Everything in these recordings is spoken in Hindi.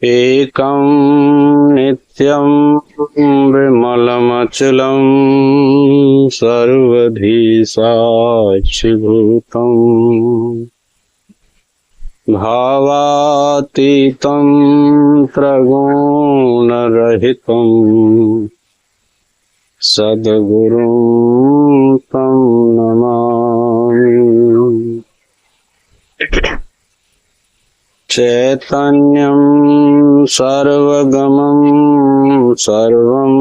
एकं नित्यं विमलमचलं सर्वधी साक्षिभूतम् भावातीतं त्रगुणरहितं सद्गुरुं तं नमामि। चैतन्यं सर्वगमं सर्वं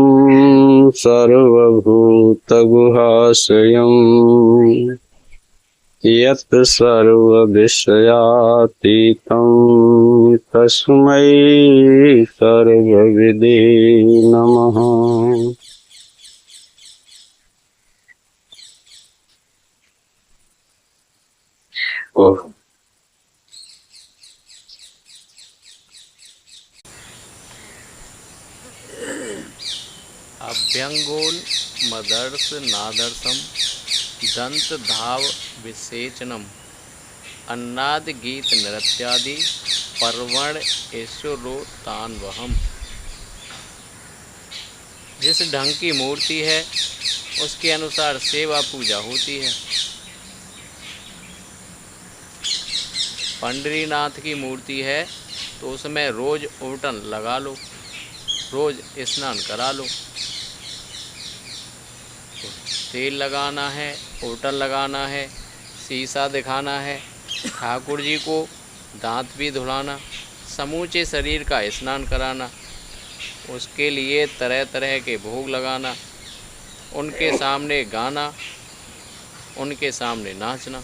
सर्वभूतगुहाशयं यत् सर्वविषयातीतं तस्मै सर्वविदे नमः। अभ्यंगोन्मदर्श नादर्शम दंत धाव विसेचनम अन्नाद गीत नृत्यादि पर्वण ईश्वरोतान्वहम। जिस ढंग की मूर्ति है उसके अनुसार सेवा पूजा होती है। पंडरीनाथ की मूर्ति है तो उसमें रोज उबटन लगा लो, रोज स्नान करा लो। तेल लगाना है, उबटन लगाना है, शीशा दिखाना है, ठाकुर जी को दांत भी धुलाना, समूचे शरीर का स्नान कराना, उसके लिए तरह तरह के भोग लगाना, उनके सामने गाना, उनके सामने नाचना।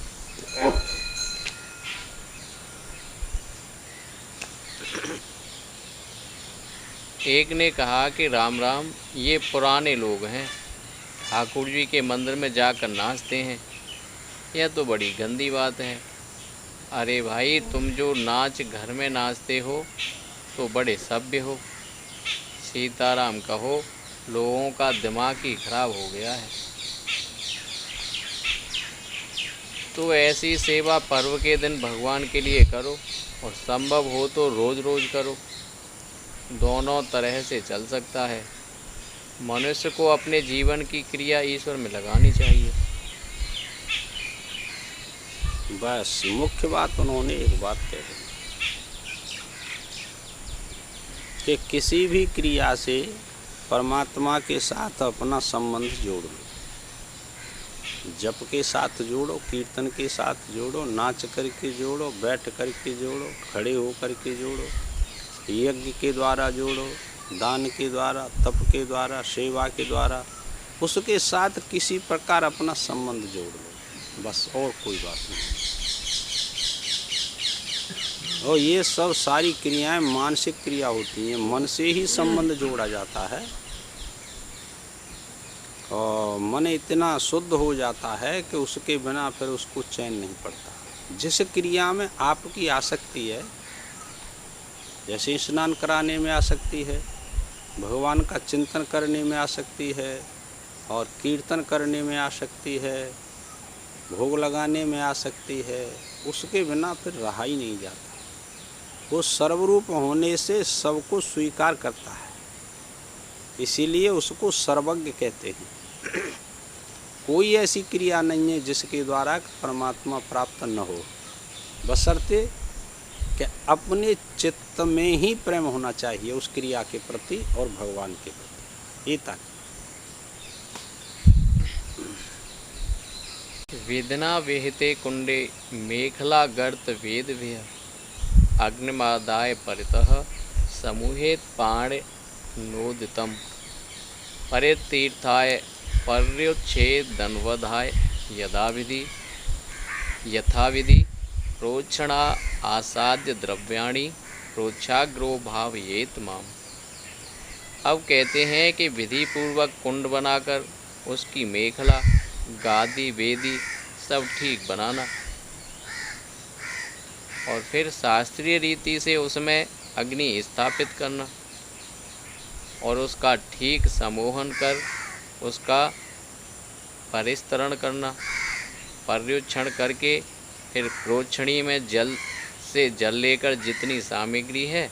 एक ने कहा कि राम राम, ये पुराने लोग हैं, ठाकुर जी के मंदिर में जाकर नाचते हैं, यह तो बड़ी गंदी बात है। अरे भाई, तुम जो नाच घर में नाचते हो तो बड़े सभ्य हो। सीताराम कहो, लोगों का दिमाग ही खराब हो गया है। तो ऐसी सेवा पर्व के दिन भगवान के लिए करो और संभव हो तो रोज़ रोज़ करो। दोनों तरह से चल सकता है। मनुष्य को अपने जीवन की क्रिया ईश्वर में लगानी चाहिए। बस मुख्य बात उन्होंने एक बात कह दी कि किसी भी क्रिया से परमात्मा के साथ अपना संबंध जोड़ो। जप के साथ जोड़ो, कीर्तन के साथ जोड़ो, नाच करके जोड़ो, बैठ करके जोड़ो, खड़े हो करके जोड़ो, यज्ञ के द्वारा जोड़ो, दान के द्वारा, तप के द्वारा, सेवा के द्वारा, उसके साथ किसी प्रकार अपना संबंध जोड़ लो, बस, और कोई बात नहीं। और ये सब सारी क्रियाएं मानसिक क्रिया होती हैं, मन से ही संबंध जोड़ा जाता है और मन इतना शुद्ध हो जाता है कि उसके बिना फिर उसको चैन नहीं पड़ता। जिस क्रिया में आपकी आसक्ति है, जैसे स्नान कराने में आसक्ति है, भगवान का चिंतन करने में आसक्ति है, और कीर्तन करने में आसक्ति है, भोग लगाने में आसक्ति है, उसके बिना फिर रहा ही नहीं जाता। वो सर्वरूप होने से सबको स्वीकार करता है, इसीलिए उसको सर्वज्ञ कहते हैं। कोई ऐसी क्रिया नहीं है जिसके द्वारा परमात्मा प्राप्त न हो, बशर्ते कि अपने चित्त में ही प्रेम होना चाहिए उस क्रिया के प्रति और भगवान के प्रति। ये तक वेदना विहिते कुंडे मेखला गर्त वेद व्यय अग्निमादाय परितः समूहेत पाण नोदितम परितीर्थाय पर्युच्छेद दन्वधाय यथाविधि प्रोक्षणा आसाद्य द्रव्याणि प्रोक्षाग्रो भावयेत माम। अब कहते हैं कि विधि पूर्वक कुंड बनाकर उसकी मेखला, गादी, वेदी सब ठीक बनाना और फिर शास्त्रीय रीति से उसमें अग्नि स्थापित करना और उसका ठीक समोहन कर उसका परिस्तरण करना, पर्युक्षण करके फिर प्रोक्षणी में जल से जल लेकर जितनी सामग्री है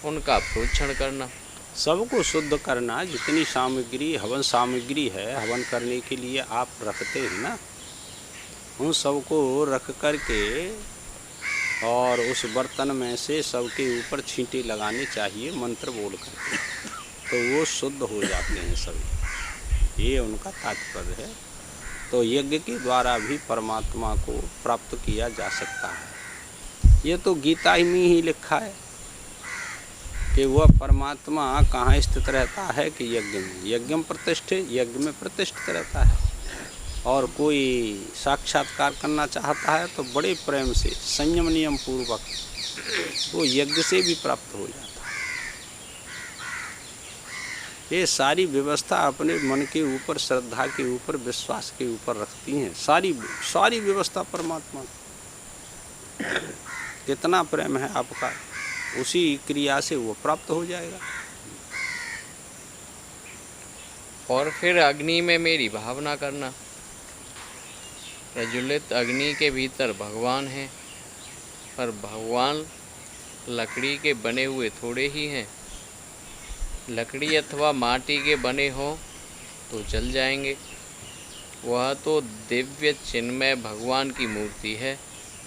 उनका प्रोक्षण करना। सबको शुद्ध करना, जितनी सामग्री हवन सामग्री है हवन करने के लिए आप रखते हैं ना, उन सबको रख कर के और उस बर्तन में से सबके ऊपर छींटे लगाने चाहिए मंत्र बोल कर, तो वो शुद्ध हो जाते हैं सभी। ये उनका तात्पर्य है। तो यज्ञ के द्वारा भी परमात्मा को प्राप्त किया जा सकता है। ये तो गीता में ही लिखा है कि वह परमात्मा कहाँ स्थित रहता है कि यज्ञ में, यज्ञम प्रतिष्ठे, यज्ञ में प्रतिष्ठित रहता है। और कोई साक्षात्कार करना चाहता है तो बड़े प्रेम से संयम नियम पूर्वक वो यज्ञ से भी प्राप्त हो जाता है। ये सारी व्यवस्था अपने मन के ऊपर, श्रद्धा के ऊपर, विश्वास के ऊपर रखती हैं। सारी व्यवस्था परमात्मा कितना प्रेम है आपका, उसी क्रिया से वो प्राप्त हो जाएगा। और फिर अग्नि में मेरी भावना करना। प्रज्वलित अग्नि के भीतर भगवान हैं, पर भगवान लकड़ी के बने हुए थोड़े ही हैं। लकड़ी अथवा माटी के बने हों तो जल जाएंगे। वह तो दिव्य चिन्मय भगवान की मूर्ति है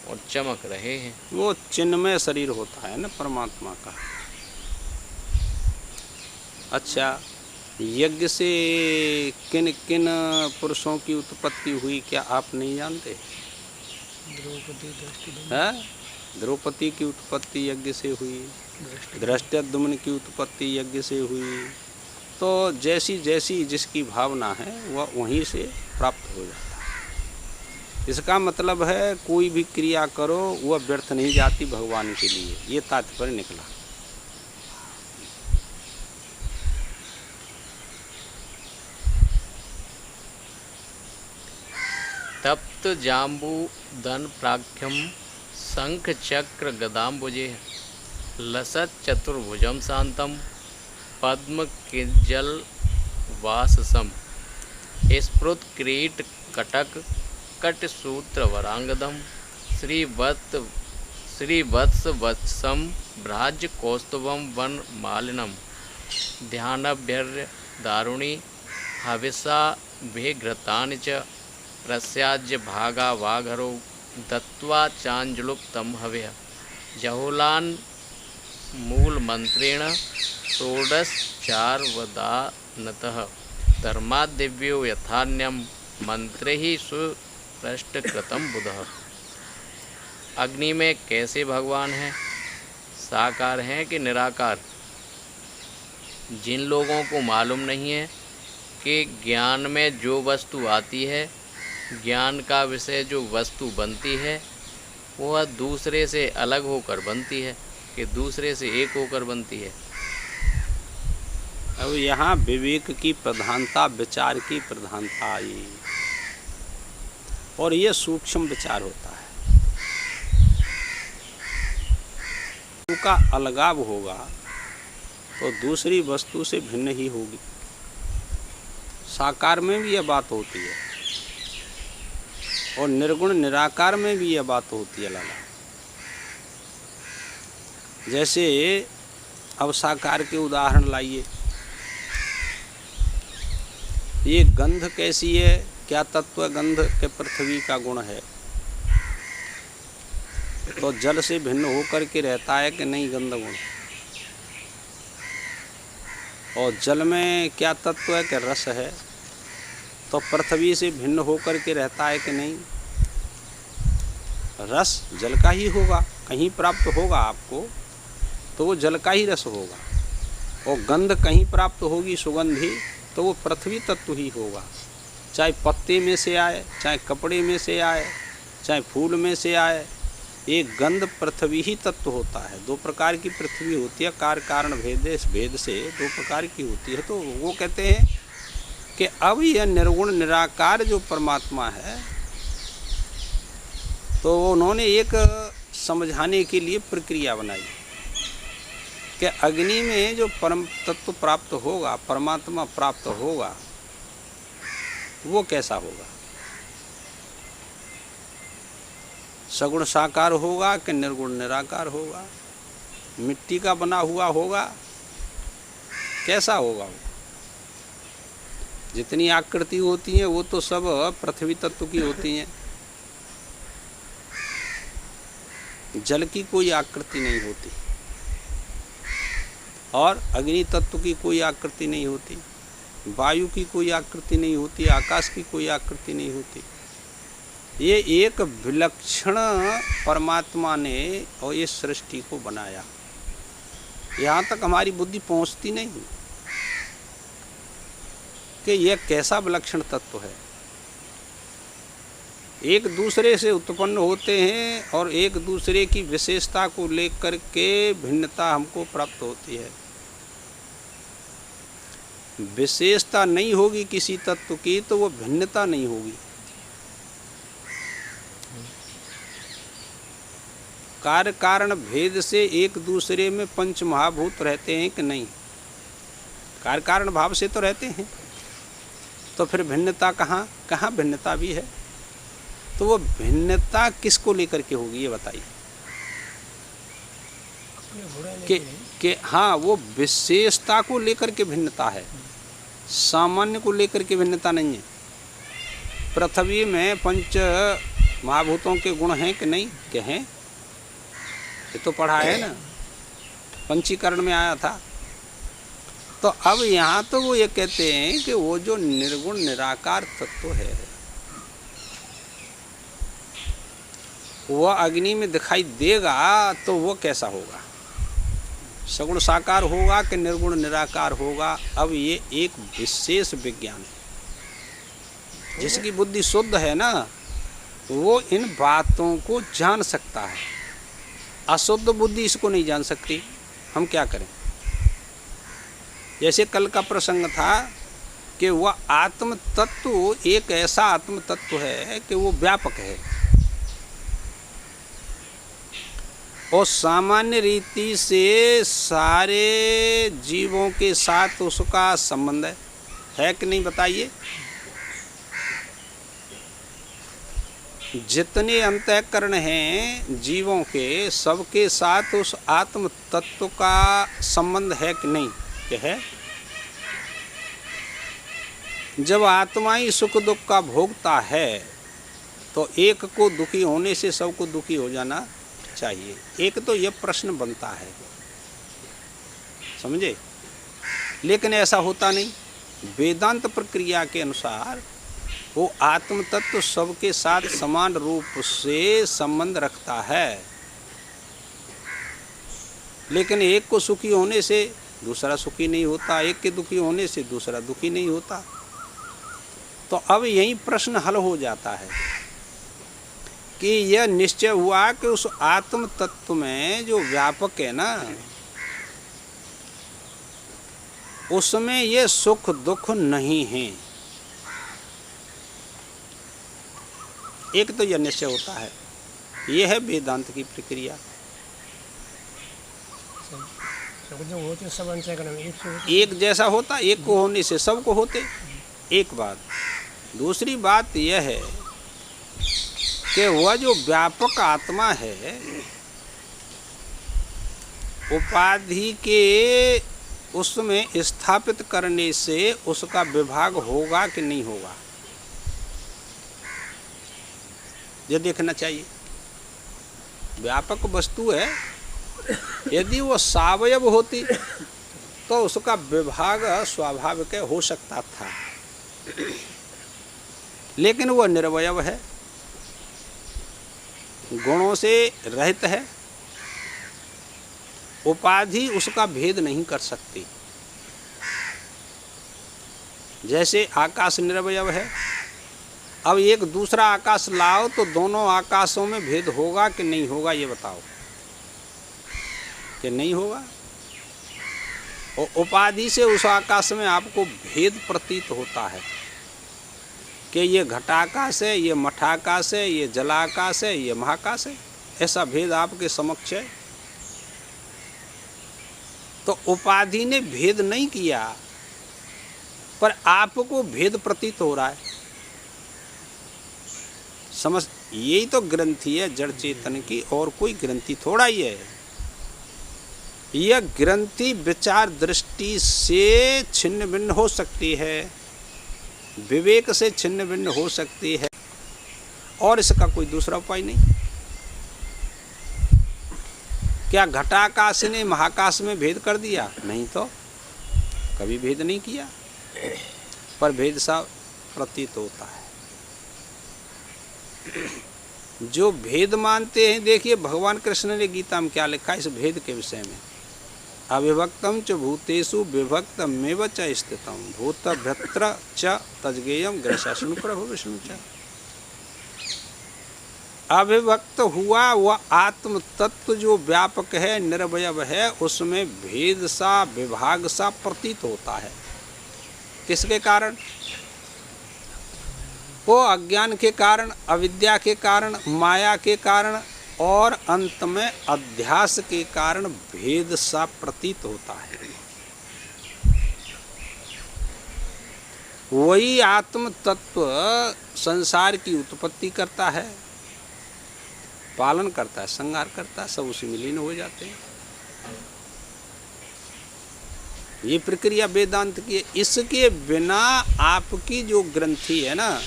और चमक रहे हैं। वो चिन्मय शरीर होता है ना परमात्मा का। अच्छा, यज्ञ से किन किन पुरुषों की उत्पत्ति हुई क्या आप नहीं जानते? द्रौपदी की उत्पत्ति यज्ञ से हुई, धृष्टद्युम्न की उत्पत्ति यज्ञ से हुई। तो जैसी जैसी जिसकी भावना है वह वहीं से प्राप्त हो जाता है। इसका मतलब है कोई भी क्रिया करो वह व्यर्थ नहीं जाती भगवान के लिए, ये तात्पर्य निकला। तप्त जाम्बू दन प्राख्यम शंख चक्र गदाम्बुजे लसत चतुर्भुजम शांतम पद्म किज्जल वाससम स्फुट क्रीट कटक कटसूत्र वरांगदम श्रीवत्स वत्सम भ्राज कौस्तुभम वन मालिनम ध्यानभ्यर्य दारुणी हविषा विघ्रतानि च प्रस्याज्य भागा वाघरो दत्वा चांजुलुप्तम हव्य जहुलान मूल मंत्रेण षोडशार्वदानतः धर्मादिव्यो यथान्यम मंत्रे ही सुपृष्टकृतम बुधः। अग्नि में कैसे भगवान हैं? साकार हैं कि निराकार? जिन लोगों को मालूम नहीं है कि ज्ञान में जो वस्तु आती है, ज्ञान का विषय जो वस्तु बनती है वह दूसरे से अलग होकर बनती है कि दूसरे से एक होकर बनती है। अब यहाँ विवेक की प्रधानता, विचार की प्रधानता आई, और ये सूक्ष्म विचार होता है। उनका अलगाव होगा तो दूसरी वस्तु से भिन्न ही होगी। साकार में भी यह बात होती है और निर्गुण निराकार में भी यह बात होती है लाला। जैसे अब साकार के उदाहरण लाइए, ये गंध कैसी है? क्या तत्व गंध के पृथ्वी का गुण है? तो जल से भिन्न होकर के रहता है कि नहीं गंध गुण? और जल में क्या तत्व है कि रस है? तो पृथ्वी से भिन्न होकर के रहता है कि नहीं? रस जल का ही होगा, कहीं प्राप्त होगा आपको तो वो जल का ही रस होगा। और गंध कहीं प्राप्त होगी सुगंधी तो वो पृथ्वी तत्व ही होगा। चाहे पत्ते में से आए, चाहे कपड़े में से आए, चाहे फूल में से आए, एक गंध पृथ्वी ही तत्व होता है। दो प्रकार की पृथ्वी होती है, कार्य कारण भेद से दो प्रकार की होती है। तो वो कहते हैं कि अब यह निर्गुण निराकार जो परमात्मा है, तो उन्होंने एक समझाने के लिए प्रक्रिया बनाई कि अग्नि में जो परम तत्व प्राप्त होगा, परमात्मा प्राप्त होगा, वो कैसा होगा? सगुण साकार होगा कि निर्गुण निराकार होगा? मिट्टी का बना हुआ होगा, कैसा होगा वो? जितनी आकृति होती हैं वो तो सब पृथ्वी तत्व की होती हैं, जल की कोई आकृति नहीं होती और अग्नि तत्व की कोई आकृति नहीं होती, वायु की कोई आकृति नहीं होती, आकाश की कोई आकृति नहीं होती। ये एक विलक्षण परमात्मा ने और इस सृष्टि को बनाया। यहाँ तक हमारी बुद्धि पहुँचती नहीं कि यह कैसा विलक्षण तत्व है। एक दूसरे से उत्पन्न होते हैं और एक दूसरे की विशेषता को लेकर के भिन्नता हमको प्राप्त होती है। विशेषता नहीं होगी किसी तत्व की तो वो भिन्नता नहीं होगी। कार्य कारण भेद से एक दूसरे में पंच महाभूत रहते हैं कि नहीं? कार्य कारण भाव से तो रहते हैं, तो फिर भिन्नता कहाँ भिन्नता भी है? तो वो भिन्नता किसको लेकर के होगी ये बताइए? कि हाँ, वो विशेषता को लेकर के भिन्नता है, सामान्य को लेकर के भिन्नता नहीं है। पृथ्वी में पंच महाभूतों के गुण हैं कि नहीं? के हैं, ये तो पढ़ा है ना, पंचीकरण में आया था। तो अब यहाँ तो वो ये कहते हैं कि वो जो निर्गुण निराकार तत्व है वो अग्नि में दिखाई देगा तो वो कैसा होगा? सगुण साकार होगा कि निर्गुण निराकार होगा? अब ये एक विशेष विज्ञान है। जिसकी बुद्धि शुद्ध है ना, वो इन बातों को जान सकता है। अशुद्ध बुद्धि इसको नहीं जान सकती। हम क्या करें? जैसे कल का प्रसंग था कि वह आत्म तत्व एक ऐसा आत्म तत्व है कि वो व्यापक है और सामान्य रीति से सारे जीवों के साथ उसका संबंध है कि नहीं? बताइए। जितने अंतःकरण हैं जीवों के, सबके साथ उस आत्म तत्व का संबंध है कि नहीं? कि है। जब आत्मा ही सुख दुख का भोगता है तो एक को दुखी होने से सबको दुखी हो जाना चाहिए। एक तो यह प्रश्न बनता है, समझे? लेकिन ऐसा होता नहीं। वेदांत प्रक्रिया के अनुसार वो आत्म तत्व सबके साथ समान रूप से संबंध रखता है, लेकिन एक को सुखी होने से दूसरा सुखी नहीं होता, एक के दुखी होने से दूसरा दुखी नहीं होता। तो अब यही प्रश्न हल हो जाता है कि यह निश्चय हुआ कि उस आत्म तत्व में जो व्यापक है ना, उसमें ये सुख दुख नहीं है। एक तो यह निश्चय होता है। यह है वेदांत की प्रक्रिया। एक जैसा होता, एक को होने से सबको होते। एक बात। दूसरी बात यह है कि वह जो व्यापक आत्मा है, उपाधि के उसमें स्थापित करने से उसका विभाग होगा कि नहीं होगा, ये देखना चाहिए। व्यापक वस्तु है, यदि वो सावयव होती तो उसका विभाग स्वाभाविक हो सकता था, लेकिन वह निर्वयव है, गुणों से रहित है, उपाधि उसका भेद नहीं कर सकती। जैसे आकाश निर्वयव है, अब एक दूसरा आकाश लाओ तो दोनों आकाशों में भेद होगा कि नहीं होगा, ये बताओ। कि नहीं होगा। और उपाधि से उस आकाश में आपको भेद प्रतीत होता है कि ये घटाकाश है, ये मठाकाश है, ये जलाकाश है, ये महाकाश है। ऐसा भेद आपके समक्ष है। तो उपाधि ने भेद नहीं किया, पर आपको भेद प्रतीत हो रहा है। समझ? यही तो ग्रंथि है जड़ चेतन की, और कोई ग्रंथि थोड़ा ही है। यह ग्रंथि विचार दृष्टि से छिन्न भिन्न हो सकती है, विवेक से छिन्न भिन्न हो सकती है, और इसका कोई दूसरा उपाय नहीं। क्या घटाकाश ने महाकाश में भेद कर दिया? नहीं, तो कभी भेद नहीं किया, पर भेद सा प्रतीत होता है। जो भेद मानते हैं, देखिए भगवान कृष्ण ने गीता में क्या लिखा इस भेद के विषय में, अविभक्तम च भूतेषु विभक्तमेव च स्थितम भूतभ्यत्र च तज्ज्ञेयम ग्रसाशनु प्रभु विष्णु च। अविभक्त हुआ वह आत्म तत्व जो व्यापक है, निर्वयव है, उसमें भेद सा विभाग सा प्रतीत होता है। किसके कारण? वो अज्ञान के कारण, अविद्या के कारण, माया के कारण और अंत में अध्यास के कारण भेद सा प्रतीत होता है। वही आत्म तत्व संसार की उत्पत्ति करता है, पालन करता है, संहार करता है, सब उसी में लीन हो जाते हैं। ये प्रक्रिया वेदांत की है। इसके बिना आपकी जो ग्रंथि है ना,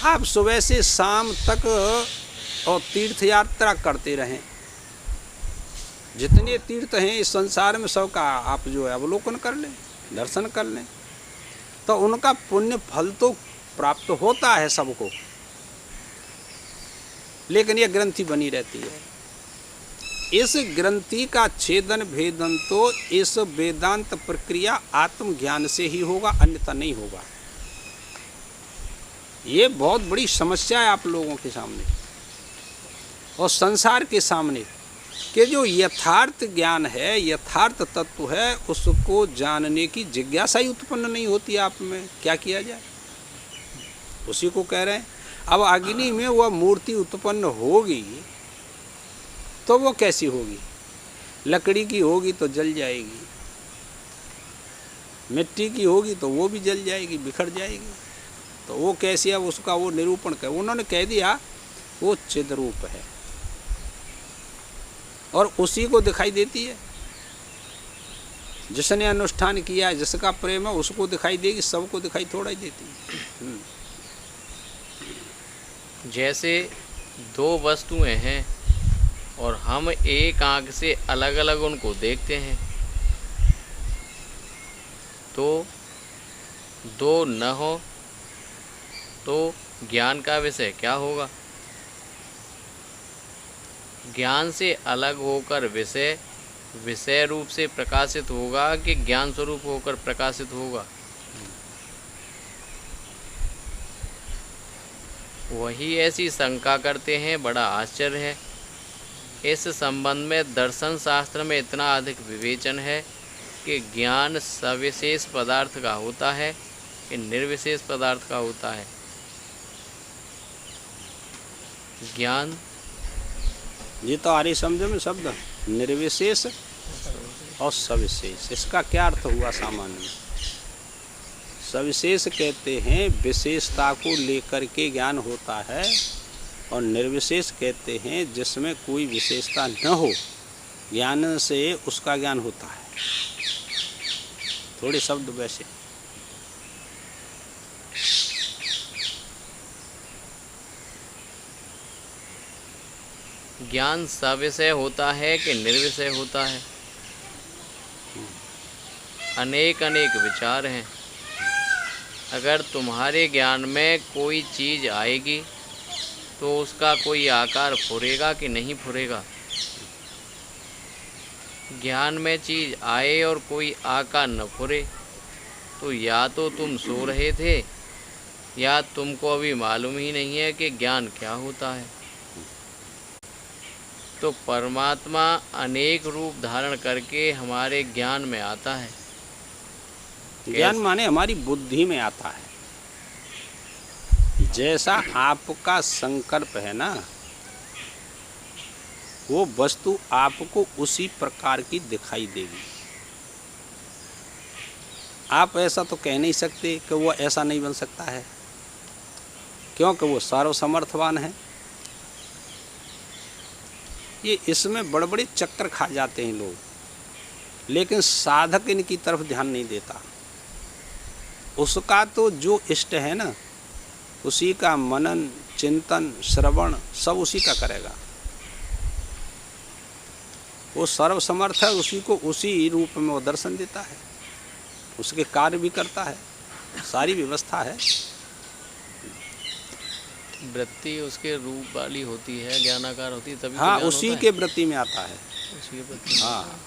आप सुबह से शाम तक और तीर्थ यात्रा करते रहें, जितने तीर्थ हैं इस संसार में सबका आप जो है अवलोकन कर लें, दर्शन कर लें, तो उनका पुण्य फल तो प्राप्त होता है सबको, लेकिन यह ग्रंथि बनी रहती है। इस ग्रंथि का छेदन भेदन तो इस वेदांत प्रक्रिया आत्मज्ञान से ही होगा, अन्यथा नहीं होगा। ये बहुत बड़ी समस्या है आप लोगों के सामने और संसार के सामने कि जो यथार्थ ज्ञान है, यथार्थ तत्व है, उसको जानने की जिज्ञासा ही उत्पन्न नहीं होती आप में। क्या किया जाए? उसी को कह रहे हैं। अब अग्नि में वह मूर्ति उत्पन्न होगी तो वो कैसी होगी? लकड़ी की होगी तो जल जाएगी, मिट्टी की होगी तो वो भी जल जाएगी, बिखर जाएगी। तो वो कैसी है, उसका वो निरूपण कर, उन्होंने कह दिया वो चिद्रूप है और उसी को दिखाई देती है। जिसने अनुष्ठान किया है, जिसका प्रेम है, उसको दिखाई देगी, सबको दिखाई थोड़ा ही देती है। जैसे दो वस्तुएं हैं और हम एक आंख से अलग अलग उनको देखते हैं, तो दो न हो तो ज्ञान का विषय क्या होगा? ज्ञान से अलग होकर विषय विषय रूप से प्रकाशित होगा कि ज्ञान स्वरूप होकर प्रकाशित होगा? वही ऐसी शंका करते हैं। बड़ा आश्चर्य है। इस संबंध में दर्शन शास्त्र में इतना अधिक विवेचन है कि ज्ञान सविशेष पदार्थ का होता है कि निर्विशेष पदार्थ का होता है। ज्ञान ये तो आर्य समझ में शब्द निर्विशेष और सविशेष, इसका क्या अर्थ हुआ? सामान्य सविशेष कहते हैं विशेषता को लेकर के ज्ञान होता है, और निर्विशेष कहते हैं जिसमें कोई विशेषता न हो, ज्ञान से उसका ज्ञान होता है। थोड़े शब्द वैसे। ज्ञान सविषय होता है कि निर्विषय होता है? अनेक अनेक विचार हैं। अगर तुम्हारे ज्ञान में कोई चीज़ आएगी तो उसका कोई आकार फुरेगा कि नहीं फुरेगा? ज्ञान में चीज़ आए और कोई आकार न फुरे तो या तो तुम सो रहे थे या तुमको अभी मालूम ही नहीं है कि ज्ञान क्या होता है। तो परमात्मा अनेक रूप धारण करके हमारे ज्ञान में आता है। ज्ञान माने हमारी बुद्धि में आता है। जैसा आपका संकल्प है ना, वो वस्तु आपको उसी प्रकार की दिखाई देगी। आप ऐसा तो कह नहीं सकते कि वो ऐसा नहीं बन सकता है, क्योंकि वो सर्वसमर्थवान है। ये इसमें बड़े बड़े चक्कर खा जाते हैं लोग। लेकिन साधक इनकी तरफ ध्यान नहीं देता। उसका तो जो इष्ट है ना, उसी का मनन चिंतन श्रवण सब उसी का करेगा। वो सर्वसमर्थ है, उसी को उसी रूप में वो दर्शन देता है, उसके कार्य भी करता है, सारी व्यवस्था है। वृत्ति उसके रूप वाली होती है, ज्ञानाकार होती है, तभी तो हाँ, ज्ञान उसी होता के वृत्ति में आता है। है। उसी के प्रति हाँ,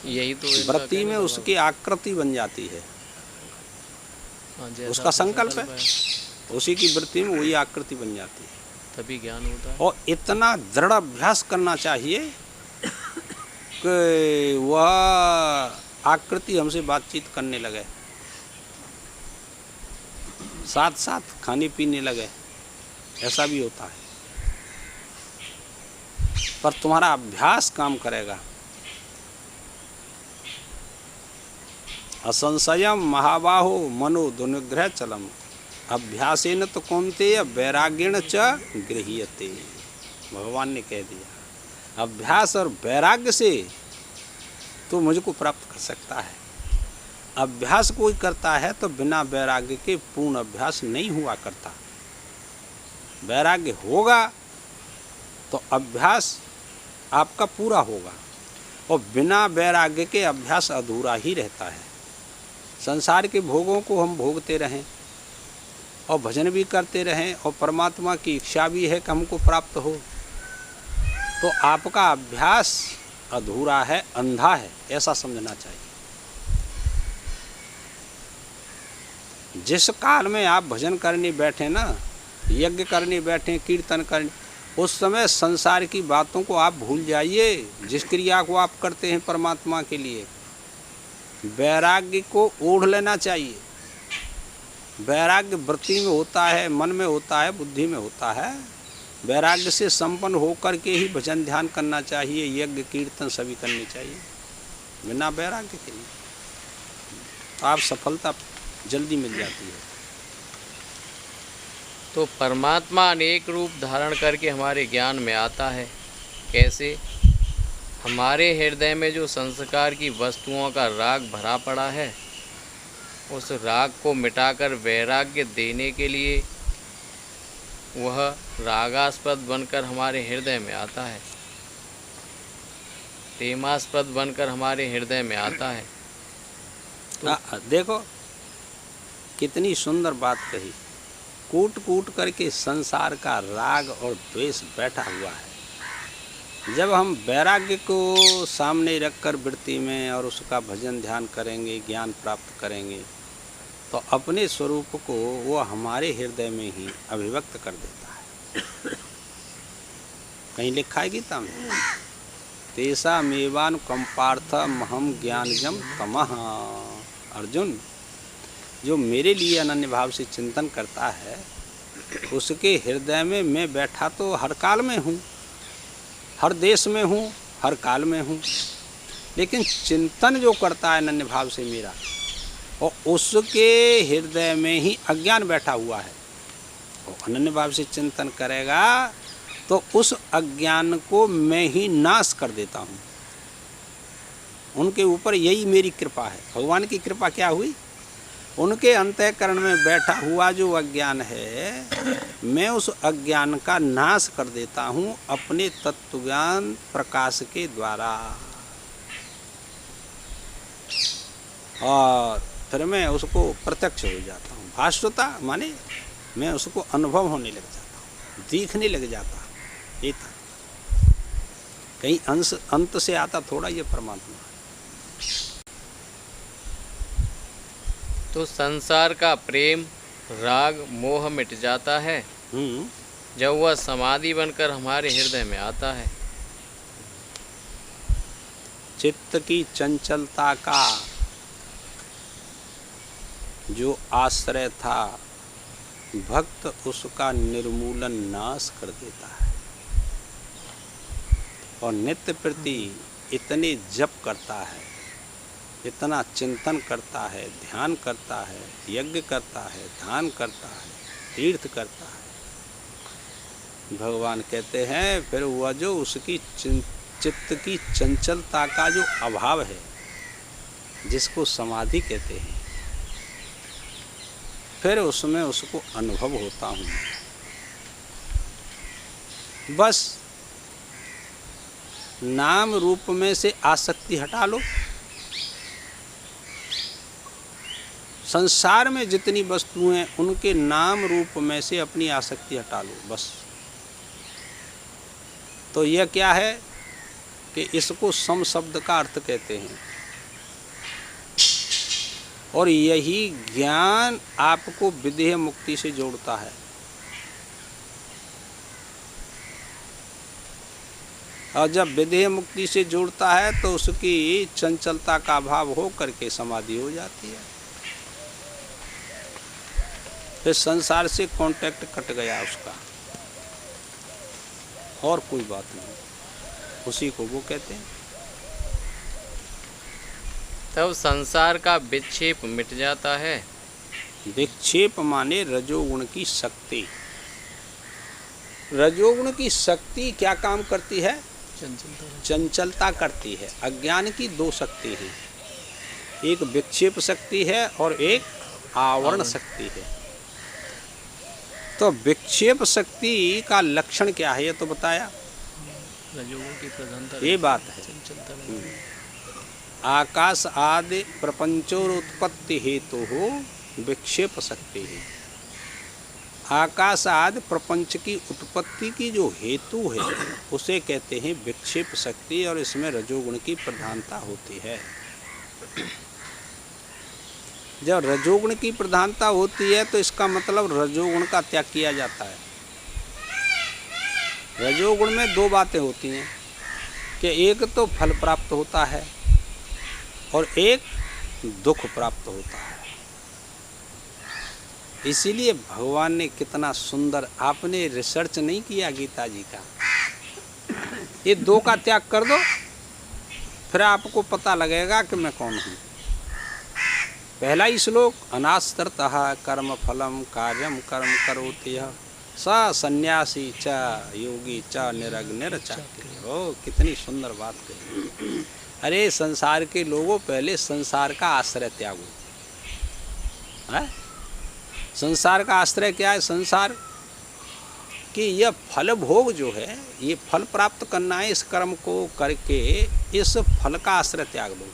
यही तो इनका वृत्ति कहने में का उसकी आकृति बन जाती है, हाँ, जैसा उसका संकल्प है, है, उसी की वृत्ति में वही आकृति बन जाती है। तभी ज्ञान होता है। और इतना दृढ़ अभ्यास करना चाहिए कि वह आकृति हमसे बातचीत करने लगे, साथ साथ खाने पीने लगे, ऐसा भी होता है। पर तुम्हारा अभ्यास काम करेगा। असंशयम महाबाहो मनो दुनिग्रह चलम अभ्यासेन तो कौन्तेय वैराग्येण च गृह्यते। भगवान ने कह दिया, अभ्यास और वैराग्य से तो मुझको प्राप्त कर सकता है। अभ्यास कोई करता है तो बिना वैराग्य के पूर्ण अभ्यास नहीं हुआ करता। वैराग्य होगा तो अभ्यास आपका पूरा होगा, और बिना वैराग्य के अभ्यास अधूरा ही रहता है। संसार के भोगों को हम भोगते रहें और भजन भी करते रहें और परमात्मा की इच्छा भी है कि हमको प्राप्त हो, तो आपका अभ्यास अधूरा है, अंधा है, ऐसा समझना चाहिए। जिस काल में आप भजन करने बैठे ना, यज्ञ करने बैठे, कीर्तन करने, उस समय संसार की बातों को आप भूल जाइए। जिस क्रिया को आप करते हैं परमात्मा के लिए, वैराग्य को ओढ़ लेना चाहिए। वैराग्य वृत्ति में होता है, मन में होता है, बुद्धि में होता है। वैराग्य से संपन्न होकर के ही भजन ध्यान करना चाहिए, यज्ञ कीर्तन सभी करनी चाहिए। बिना वैराग्य के नहीं, तो आप सफलता जल्दी मिल जाती है। तो परमात्मा अनेक रूप धारण करके हमारे ज्ञान में आता है। कैसे? हमारे हृदय में जो संस्कार की वस्तुओं का राग भरा पड़ा है, उस राग को मिटाकर वैराग्य देने के लिए वह रागास्पद बनकर हमारे हृदय में आता है, प्रेमास्पद बनकर हमारे हृदय में आता है। तो देखो कितनी सुंदर बात कही। कूट कूट करके संसार का राग और द्वेष बैठा हुआ है। जब हम वैराग्य को सामने रखकर वृत्ति में और उसका भजन ध्यान करेंगे, ज्ञान प्राप्त करेंगे, तो अपने स्वरूप को वो हमारे हृदय में ही अभिव्यक्त कर देता है। कहीं लिखा है गीता में, तेसा मेवान कंपार्थ महम ज्ञानजम तमः। अर्जुन, जो मेरे लिए अनन्य भाव से चिंतन करता है, उसके हृदय में मैं बैठा तो हर काल में हूँ, हर देश में हूँ, हर काल में हूँ। लेकिन चिंतन जो करता है अनन्य भाव से मेरा, और उसके हृदय में ही अज्ञान बैठा हुआ है, और अनन्य भाव से चिंतन करेगा तो उस अज्ञान को मैं ही नाश कर देता हूँ। उनके ऊपर यही मेरी कृपा है। भगवान की कृपा क्या हुई? उनके अंतःकरण में बैठा हुआ जो अज्ञान है, मैं उस अज्ञान का नाश कर देता हूँ अपने तत्वज्ञान प्रकाश के द्वारा, और फिर मैं उसको प्रत्यक्ष हो जाता हूँ। भाष्यता माने मैं उसको अनुभव होने लग जाता हूँ, दिखने लग जाता हूँ। ये था, कहीं अंश अंत से आता थोड़ा ये परमात्मा। तो संसार का प्रेम राग मोह मिट जाता है जब वह समाधि बनकर हमारे हृदय में आता है। चित्त की चंचलता का जो आश्रय था, भक्त उसका निर्मूलन नाश कर देता है, और नित्य प्रति इतने जप करता है, इतना चिंतन करता है, ध्यान करता है, यज्ञ करता है, दान करता है, तीर्थ करता है। भगवान कहते हैं फिर वह जो उसकी चित्त की चंचलता का जो अभाव है, जिसको समाधि कहते हैं, फिर उसमें उसको अनुभव होता हूँ। बस नाम रूप में से आसक्ति हटा लो। संसार में जितनी वस्तुएं हैं उनके नाम रूप में से अपनी आसक्ति हटा लो बस। तो यह क्या है कि इसको सम शब्द का अर्थ कहते हैं। और यही ज्ञान आपको विदेह मुक्ति से जोड़ता है। और जब विदेह मुक्ति से जोड़ता है तो उसकी चंचलता का अभाव हो करके समाधि हो जाती है। फिर संसार से कांटेक्ट कट गया उसका, और कोई बात नहीं, उसी को वो कहते हैं। तब संसार का विक्षेप मिट जाता है। विक्षेप माने रजोगुण की शक्ति। रजोगुण की शक्ति क्या काम करती है? चंचलता करती है। अज्ञान की दो शक्ति है, एक विक्षेप शक्ति है और एक आवरण शक्ति है। तो विक्षेप शक्ति का लक्षण क्या है ये तो बताया, रजोगुण की प्रधानता ये बात है। आकाश आदि प्रपंचोर उत्पत्ति हेतु हो विक्षेप शक्ति है। आकाश आदि प्रपंच की उत्पत्ति की जो हेतु है उसे कहते हैं विक्षेप शक्ति, और इसमें रजोगुण की प्रधानता होती है। जब रजोगुण की प्रधानता होती है तो इसका मतलब रजोगुण का त्याग किया जाता है। रजोगुण में दो बातें होती हैं कि एक तो फल प्राप्त होता है और एक दुख प्राप्त होता है। इसीलिए भगवान ने कितना सुंदर, आपने रिसर्च नहीं किया गीता जी का, ये दो का त्याग कर दो फिर आपको पता लगेगा कि मैं कौन हूँ। पहला ही श्लोक, अनाश्रितः कर्म फलम कार्यम कर्म करोति यः स सन्यासी च योगी च निरग्निर चाक्रिय। ओ कितनी सुंदर बात कही। अरे संसार के लोगों, पहले संसार का आश्रय त्यागो। है संसार का आश्रय क्या है? संसार कि यह फल भोग जो है, ये फल प्राप्त करना है, इस कर्म को करके इस फल का आश्रय त्याग दो।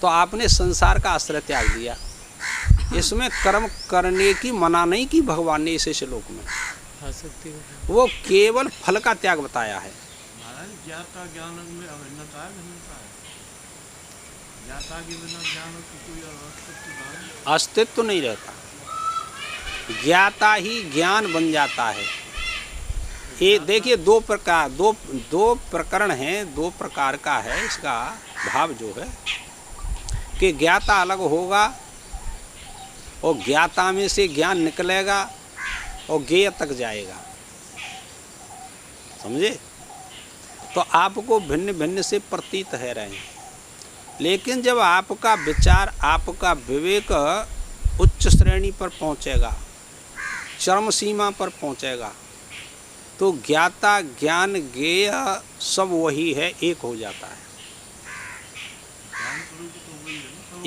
तो आपने संसार का आश्रय त्याग दिया। इसमें कर्म करने की मना नहीं की भगवान ने इस श्लोक में, वो केवल फल का त्याग बताया है। ज्ञाता ज्ञान में अभिन्नता है, ज्ञाता के बिना ज्ञान की कोई अस्तित्व नहीं रहता। ज्ञाता ही ज्ञान बन जाता है। ये देखिए दो प्रकरण हैं, दो प्रकार का है इसका भाव जो है कि ज्ञाता अलग होगा और ज्ञाता में से ज्ञान निकलेगा और ज्ञेय तक जाएगा। समझे? तो आपको भिन्न भिन्न से प्रतीत है रहे हैं, लेकिन जब आपका विचार, आपका विवेक उच्च श्रेणी पर पहुंचेगा, चरम सीमा पर पहुंचेगा, तो ज्ञाता ज्ञान ज्ञेय सब वही है, एक हो जाता है।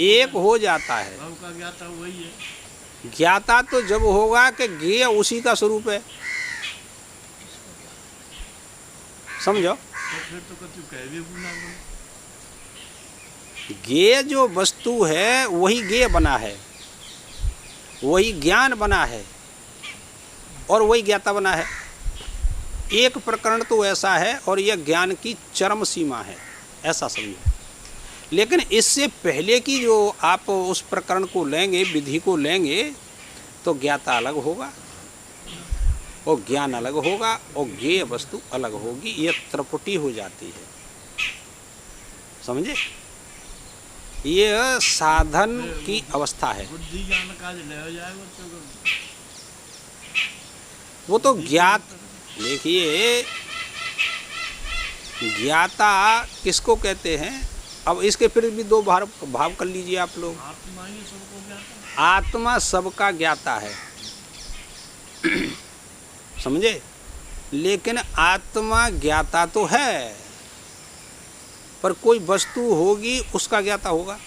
एक हो जाता है। ज्ञाता वही है। ज्ञाता तो जब होगा कि ज्ञेय उसी का स्वरूप है। समझो? तो फिर तो कभी कह भी बुला ज्ञेय जो वस्तु है वही ज्ञेय बना है, वही ज्ञान बना है और वही ज्ञाता बना है। एक प्रकरण तो ऐसा है और यह ज्ञान की चरम सीमा है, ऐसा समझो। लेकिन इससे पहले की जो आप उस प्रकरण को लेंगे, विधि को लेंगे, तो ज्ञाता अलग होगा और ज्ञान अलग होगा और ज्ञेय वस्तु अलग होगी। यह त्रिपुटी हो जाती है। समझे? यह साधन की अवस्था है। बुद्धि ज्ञान का ले हो जाएगा वो तो ज्ञात, देखिए ज्ञाता किसको कहते हैं? अब इसके फिर भी दो भाव कर लीजिए आप लोग। आत्मा ही सबको ज्ञाता। आत्मा सबका ज्ञाता है। समझे? लेकिन आत्मा ज्ञाता तो है, पर कोई वस्तु होगी उसका ज्ञाता होगा।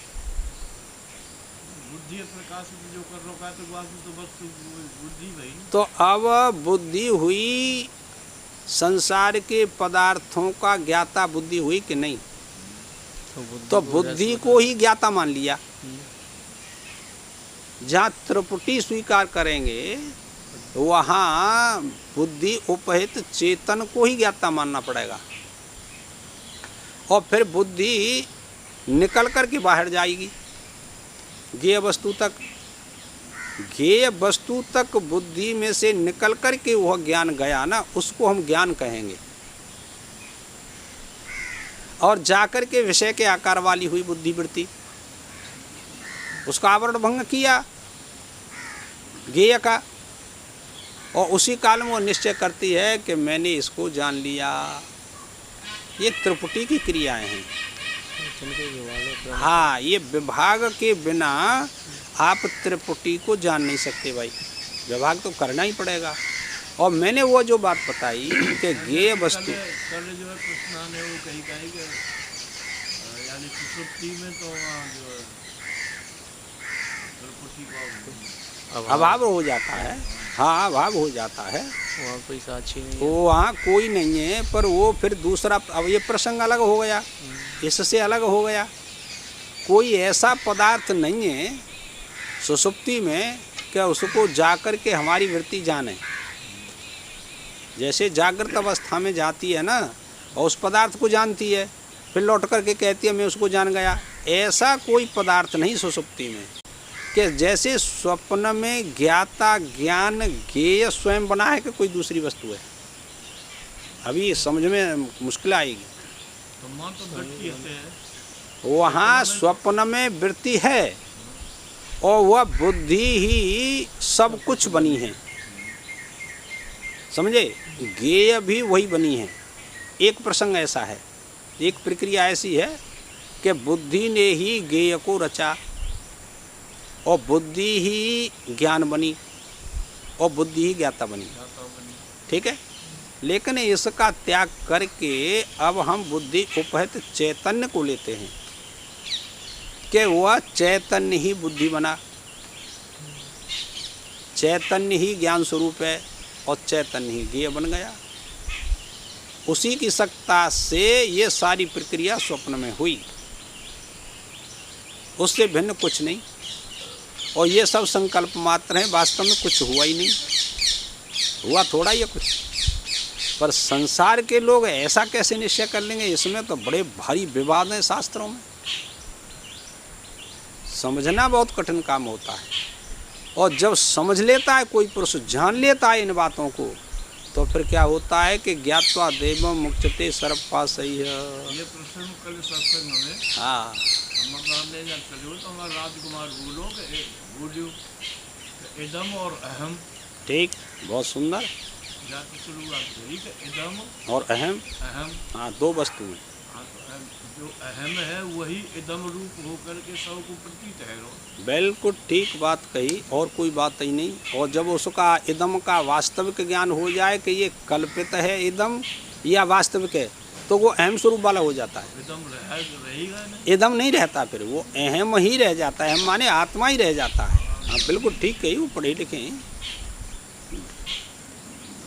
बुद्धि प्रकाशित जो कर रखा है तो वास्तु तो बस बुद्धि भाई। तो अब बुद्धि हुई, संसार के पदार्थों का ज्ञाता बुद्धि हुई कि नहीं? तो बुद्धि को ही ज्ञाता मान लिया। जहाँ त्रिपुटी स्वीकार करेंगे वहाँ बुद्धि उपहित चेतन को ही ज्ञाता मानना पड़ेगा, और फिर बुद्धि निकल कर के बाहर जाएगी ज्ञेय वस्तु तक। ज्ञेय वस्तु तक बुद्धि में से निकल कर के वह ज्ञान गया ना, उसको हम ज्ञान कहेंगे। और जाकर के विषय के आकार वाली हुई बुद्धि वृत्ति, उसका आवरण भंग किया ज्ञेय का, और उसी काल में वो निश्चय करती है कि मैंने इसको जान लिया। ये त्रिपुटी की क्रियाएं हैं। हाँ, ये विभाग के बिना आप त्रिपुटी को जान नहीं सकते भाई, विभाग तो करना ही पड़ेगा। और मैंने वो जो बात बताई कि ज्ञेय वस्तु कल जो है कृष्णा ने वो कही कि यानी सुसुप्ति में तो जो है त्रिपुटी का अभाव हो जाता है। हाँ, अभाव हो जाता है, वहाँ कोई साक्षी नहीं है। वो वहाँ कोई नहीं है, पर वो फिर दूसरा, अब ये प्रसंग अलग हो गया, इससे अलग हो गया। कोई ऐसा पदार्थ नहीं है सुसुप्ति में कि उसको जाकर के हमारी वृत्ति जाने। जैसे जागृत अवस्था में जाती है ना, और उस पदार्थ को जानती है, फिर लौट करके कहती है मैं उसको जान गया। ऐसा कोई पदार्थ नहीं सुसुप्ति में, कि जैसे स्वप्न में ज्ञाता ज्ञान ज्ञेय स्वयं बना है कि कोई दूसरी वस्तु है। अभी समझ में मुश्किल आएगी। तो मां तो वृत्ति है, वहाँ स्वप्न में वृत्ति है, और वह बुद्धि ही सब कुछ बनी है, समझे? ज्ञेय भी वही बनी है। एक प्रसंग ऐसा है, एक प्रक्रिया ऐसी है कि बुद्धि ने ही ज्ञेय को रचा, और बुद्धि ही ज्ञान बनी, और बुद्धि ही ज्ञाता बनी। ठीक है, लेकिन इसका त्याग करके अब हम बुद्धि उपहित चैतन्य को लेते हैं कि वह चैतन्य ही बुद्धि बना, चैतन्य ही ज्ञान स्वरूप है, और चैतन्य ही ज्ञेय बन गया। उसी की सत्ता से ये सारी प्रक्रिया स्वप्न में हुई, उससे भिन्न कुछ नहीं। और ये सब संकल्प मात्र हैं, वास्तव में कुछ हुआ ही नहीं, हुआ थोड़ा ही है कुछ। पर संसार के लोग ऐसा कैसे निश्चय कर लेंगे, इसमें तो बड़े भारी विवाद हैं शास्त्रों में। समझना बहुत कठिन काम होता है, और जब समझ लेता है कोई पुरुष, जान लेता है इन बातों को, तो फिर क्या होता है कि ज्ञात्वा देवं मुक्तते सर्वपाशयः। ये प्रश्न कल सत्संग में हाँ, ने जब चलो तो हमारा राजकुमार बोलो इदम और अहम। ठीक, बहुत सुंदर। जाति शुरुआत हुई कि इदम और अहम, अहम, हाँ, दो वस्तु हैं। हाँ, तो जो अहम है वही इदम रूप होकर के सब को प्रतीत है। बिल्कुल ठीक बात कही, और कोई बात ही नहीं। और जब उसका इदम का वास्तविक ज्ञान हो जाए कि ये कल्पित है इदम या वास्तविक है, तो वो अहम स्वरूप वाला हो जाता है। इदम रहेगा नहीं, इदम नहीं रहता, फिर वो अहम ही रह जाता है, माने आत्मा ही रह जाता है। हाँ, बिल्कुल ठीक कही, वो पढ़े लिखे हैं।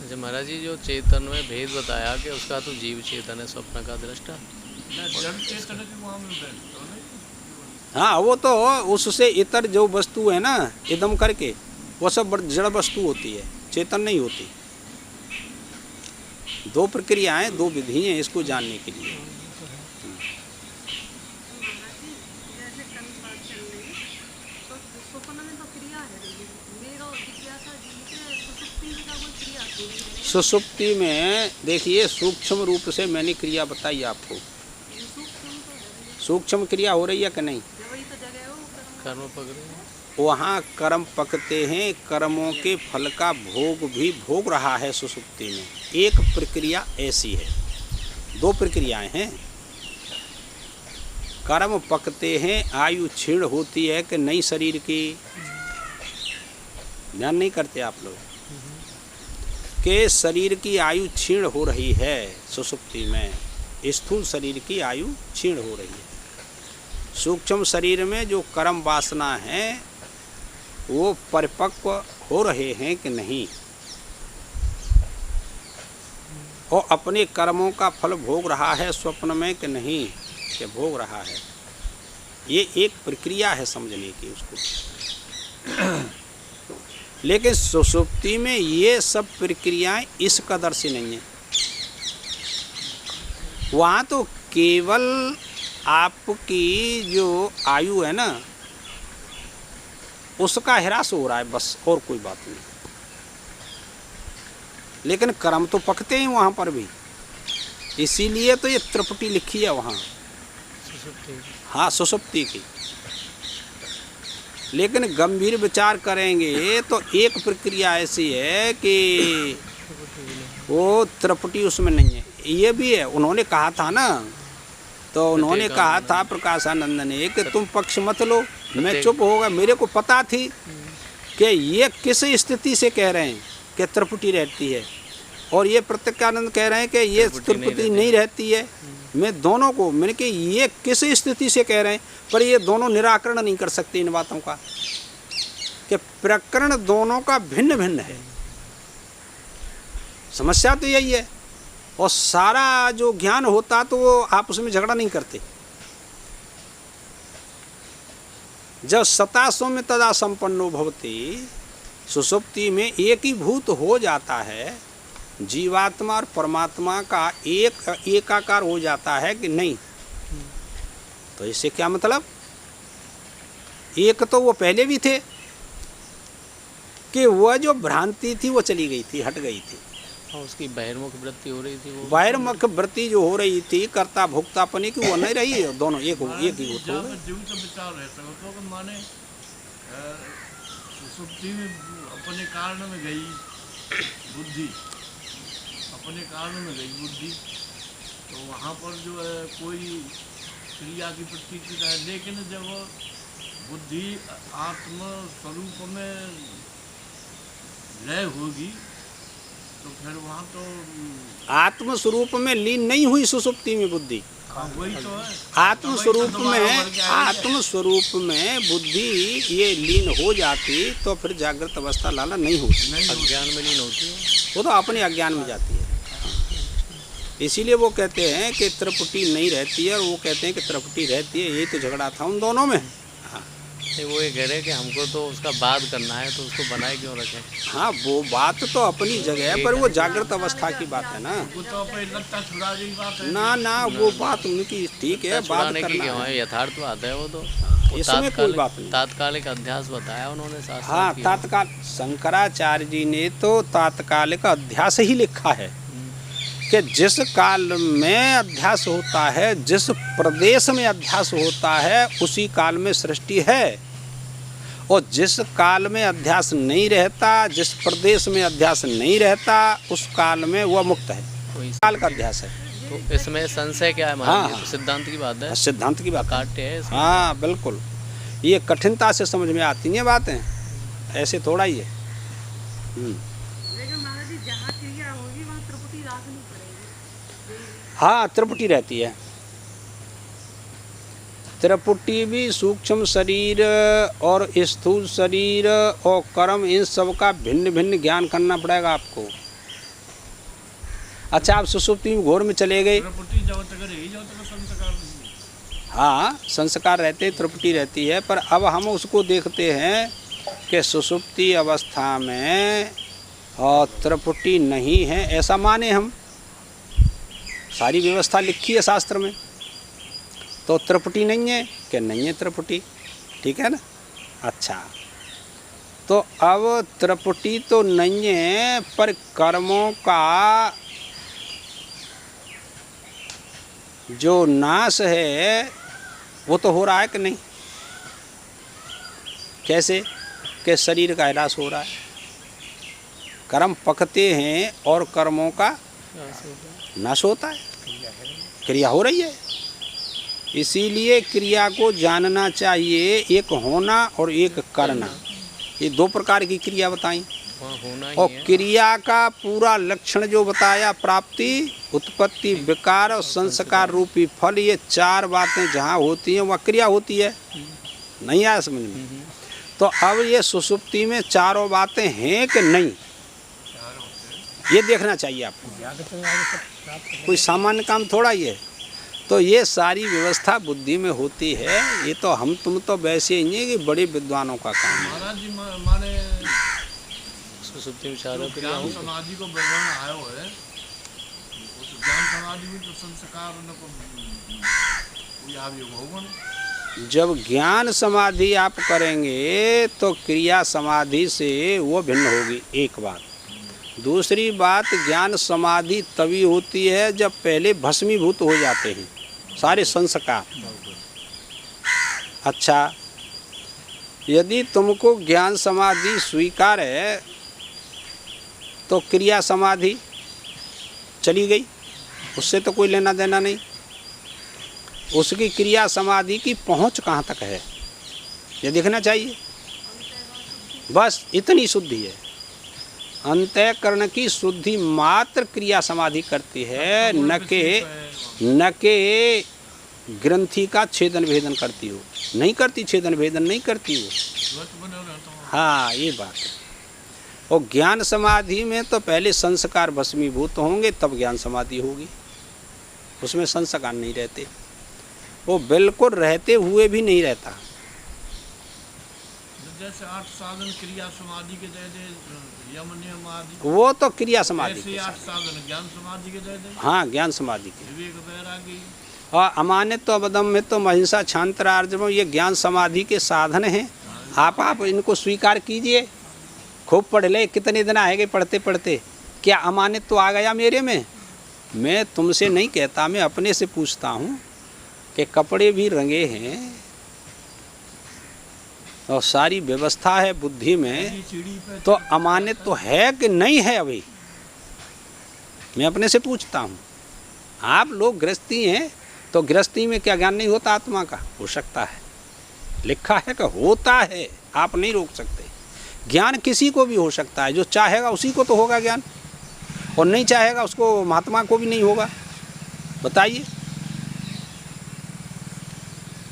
अच्छा महाराज जी, जो चेतन में भेद बताया कि उसका तो जीव चेतन है, स्वप्न का दृष्टा। ना जड़ चेतन के वहाँ में बैठता नहीं। हाँ, वो तो उससे इतर जो वस्तु है ना, इदम करके, वो सब जड़ वस्तु होती है, चेतन नहीं होती। दो प्रक्रियाएं, दो विधि हैं इसको जानने के लिए। सुसुप्ति में देखिए, सूक्ष्म रूप से मैंने क्रिया बताई आपको। सूक्ष्म क्रिया हो रही है कि नहीं? कर्म पकड़े, वहाँ कर्म पकते हैं, कर्मों के फल का भोग भी भोग रहा है सुसुप्ति में। एक प्रक्रिया ऐसी है, दो प्रक्रियाएं हैं। कर्म पकते हैं, आयु क्षीण होती है कि नई शरीर की, ध्यान नहीं करते आप लोग के शरीर की आयु क्षीण हो रही है सुसुप्ति में, स्थूल शरीर की आयु क्षीण हो रही है। सूक्ष्म शरीर में जो कर्म वासना है वो परिपक्व हो रहे हैं कि नहीं, और अपने कर्मों का फल भोग रहा है स्वप्न में कि नहीं, कि भोग रहा है। ये एक प्रक्रिया है समझने की उसको। लेकिन सुषुप्ति में ये सब प्रक्रियाएं इस कदर से नहीं है। वहाँ तो केवल आपकी जो आयु है ना उसका ह्रास हो रहा है बस, और कोई बात नहीं। लेकिन कर्म तो पकते हैं वहाँ पर भी, इसीलिए तो ये त्रिपुटी लिखी है वहाँ। हाँ, सुषुप्ति की। लेकिन गंभीर विचार करेंगे तो एक प्रक्रिया ऐसी है कि वो त्रिपुटी उसमें नहीं है। ये भी है, उन्होंने कहा था ना, तो उन्होंने कहा था प्रकाशानंद ने कि तुम पक्ष मत लो, मैं चुप हो गया। मेरे को पता थी कि ये किस स्थिति से कह रहे हैं कि त्रिपुटी रहती है, और ये प्रत्यक्षानंद कह रहे हैं कि ये त्रिपुटी नहीं रहती है। मैं दोनों को, मैंने कि ये किस स्थिति से कह रहे हैं, पर ये दोनों निराकरण नहीं कर सकते इन बातों का, कि प्रकरण दोनों का भिन्न भिन्न है। समस्या तो यही है। और सारा जो ज्ञान होता तो वो आपस में झगड़ा नहीं करते। जब सता सौम्य तदा संपन्नो भवति, सुषुप्ति में एक ही भूत हो जाता है, जीवात्मा और परमात्मा का एकाकार हो जाता है कि नहीं। तो इससे क्या मतलब, एक तो वो पहले भी थे कि वह जो भ्रांति थी वो चली गई थी, हट गई थी, और उसकी बहिर्मुख वृत्ति हो रही थी, वो बहिर्मुख वृत्ति जो हो रही थी, कर्ता भोक्तापने की, वो नहीं रही है। दोनों एक ही होते हैं। जीवित विचार रहता है तो माने सुषुप्ति में अपने कारण में गई बुद्धि, अपने कारण में गई बुद्धि, तो वहाँ पर जो है कोई क्रिया की प्रतीति है। लेकिन जब बुद्धि आत्म स्वरूप में लय होगी तो फिर वहाँ तो आत्म स्वरूप में लीन नहीं हुई सुषुप्ति में बुद्धि। वही तो है, आत्म स्वरूप में बुद्धि ये लीन हो जाती तो फिर जागृत अवस्था लाला नहीं होती, अज्ञान में लीन होती है, वो तो अपने अज्ञान में जाती है। इसीलिए वो कहते हैं कि त्रिपुटी नहीं रहती है, और वो कहते हैं कि त्रिपुटी रहती है। यही तो झगड़ा था उन दोनों में। वो ये कह रहे हैं कि हमको तो उसका बाद करना है, तो उसको बनाए क्यों रखें। हाँ, वो बात तो अपनी जगह है, पर वो जागृत अवस्था की बात है ना। वो तो अपने लगता छुड़ा गई बात है ना वो बात उनकी ठीक है, बात करना है। यथार्थ बात है वो तो। इसमें कोई बात नहीं। तात्कालिक अध्यास बताया उन्होंने शास्त्र। हाँ, तात्काल शंकराचार्य जी ने तो तात्कालिक अध्यास ही लिखा है कि जिस काल में अध्यास होता है, जिस प्रदेश में अध्यास होता है, उसी काल में सृष्टि है। और जिस काल में अध्यास नहीं रहता, जिस प्रदेश में अध्यास नहीं रहता, उस काल में वह मुक्त है। काल का अध्यास है। तो इसमें संशय क्या है? हाँ, तो सिद्धांत की बात है, सिद्धांत की बात काट्य है। हाँ बिल्कुल, ये कठिनता से समझ में आती हैं बातें, ऐसे थोड़ा ही है। हाँ, त्रिपुटी रहती है। त्रिपुटी भी सूक्ष्म शरीर और स्थूल शरीर और कर्म, इन सब का भिन्न भिन्न ज्ञान करना पड़ेगा आपको। अच्छा, आप सुषुप्ति में घोर में चले गए, हाँ संस्कार रहते, त्रिपुटी रहती है, पर अब हम उसको देखते हैं कि सुषुप्ति अवस्था में और त्रिपुटी नहीं है, ऐसा माने हम। सारी व्यवस्था लिखी है शास्त्र में, तो त्रिपुटी नहीं है कि नहीं है त्रिपुटी, ठीक है ना। अच्छा, तो अब त्रिपुटी तो नहीं है, पर कर्मों का जो नाश है वो तो हो रहा है कि नहीं। कैसे? कि शरीर का ह्रास हो रहा है, कर्म पकते हैं और कर्मों का नाश होता है, क्रिया हो रही है। इसीलिए क्रिया को जानना चाहिए, एक होना और एक करना। ये दो प्रकार की क्रिया बताई। वहाँ होना ही और है। क्रिया का पूरा लक्षण जो बताया, प्राप्ति, उत्पत्ति, विकार और संस्कार रूपी फल, ये चार बातें जहाँ होती हैं वहाँ क्रिया होती है। नहीं आया समझ में? तो अब ये सुषुप्ति में चारों बातें हैं कि नहीं, ये देखना चाहिए आपको। कोई सामान्य काम थोड़ा ही है। तो ये सारी व्यवस्था बुद्धि में होती है। ये तो हम तुम तो वैसे ही हैं कि बड़े विद्वानों का काम है। महाराज जी माने सुसुप्ति में चारों जो क्रिया ज्ञान होगी। समाधि को विवरण आयो है, उस ज्ञान समाधि में तो संस्कार न कोई आयोग होगा ना। जब ज्ञान समाधि आप करेंगे तो क्रिया समाधि से वो भिन्न होगी, एक बात। दूसरी बात, ज्ञान समाधि तभी होती है जब पहले भस्मीभूत हो जाते हैं सारे संस्कार। अच्छा, यदि तुमको ज्ञान समाधि स्वीकार है तो क्रिया समाधि चली गई, उससे तो कोई लेना देना नहीं। उसकी क्रिया समाधि की पहुंच कहाँ तक है ये देखना चाहिए। बस इतनी शुद्धि है। अंतःकरण की शुद्धि मात्र क्रिया समाधि करती है, न के ग्रंथि का छेदन भेदन करती हो। नहीं करती, छेदन भेदन नहीं करती वो। हाँ, ये बात है। और ज्ञान समाधि में तो पहले संस्कार भस्मीभूत होंगे तब ज्ञान समाधि होगी। उसमें संस्कार नहीं रहते, वो बिल्कुल रहते हुए भी नहीं रहता। जैसे 8 साधन क्रिया समाधि के दे दे, यम नियम आदि, वो तो क्रिया समाधि ऐसे के 8 साथ। साधन ज्ञान समाधि के दे दे। हाँ, ज्ञान समाधि के। विवेक वैरागी और अमानित तो अवदम में तो महिंसा क्षांतरार्जव, ये ज्ञान समाधि के साधन हैं। आप इनको स्वीकार कीजिए। खूब पढ़ ले, कितने दिन आएंगे पढ़ते पढ़ते। क्या अमानित तो आ गया मेरे में? मैं तुमसे नहीं कहता, मैं अपने से पूछता हूँ कि कपड़े भी रंगे हैं और सारी व्यवस्था है बुद्धि में, सीढ़ी पे तो अमानित तो है कि नहीं है? अभी मैं अपने से पूछता हूँ। आप लोग गृहस्थी हैं तो गृहस्थी में क्या ज्ञान नहीं होता आत्मा का? हो सकता है, लिखा है कि होता है, आप नहीं रोक सकते। ज्ञान किसी को भी हो सकता है, जो चाहेगा उसी को तो होगा ज्ञान, और नहीं चाहेगा उसको, महात्मा को भी नहीं होगा। बताइए।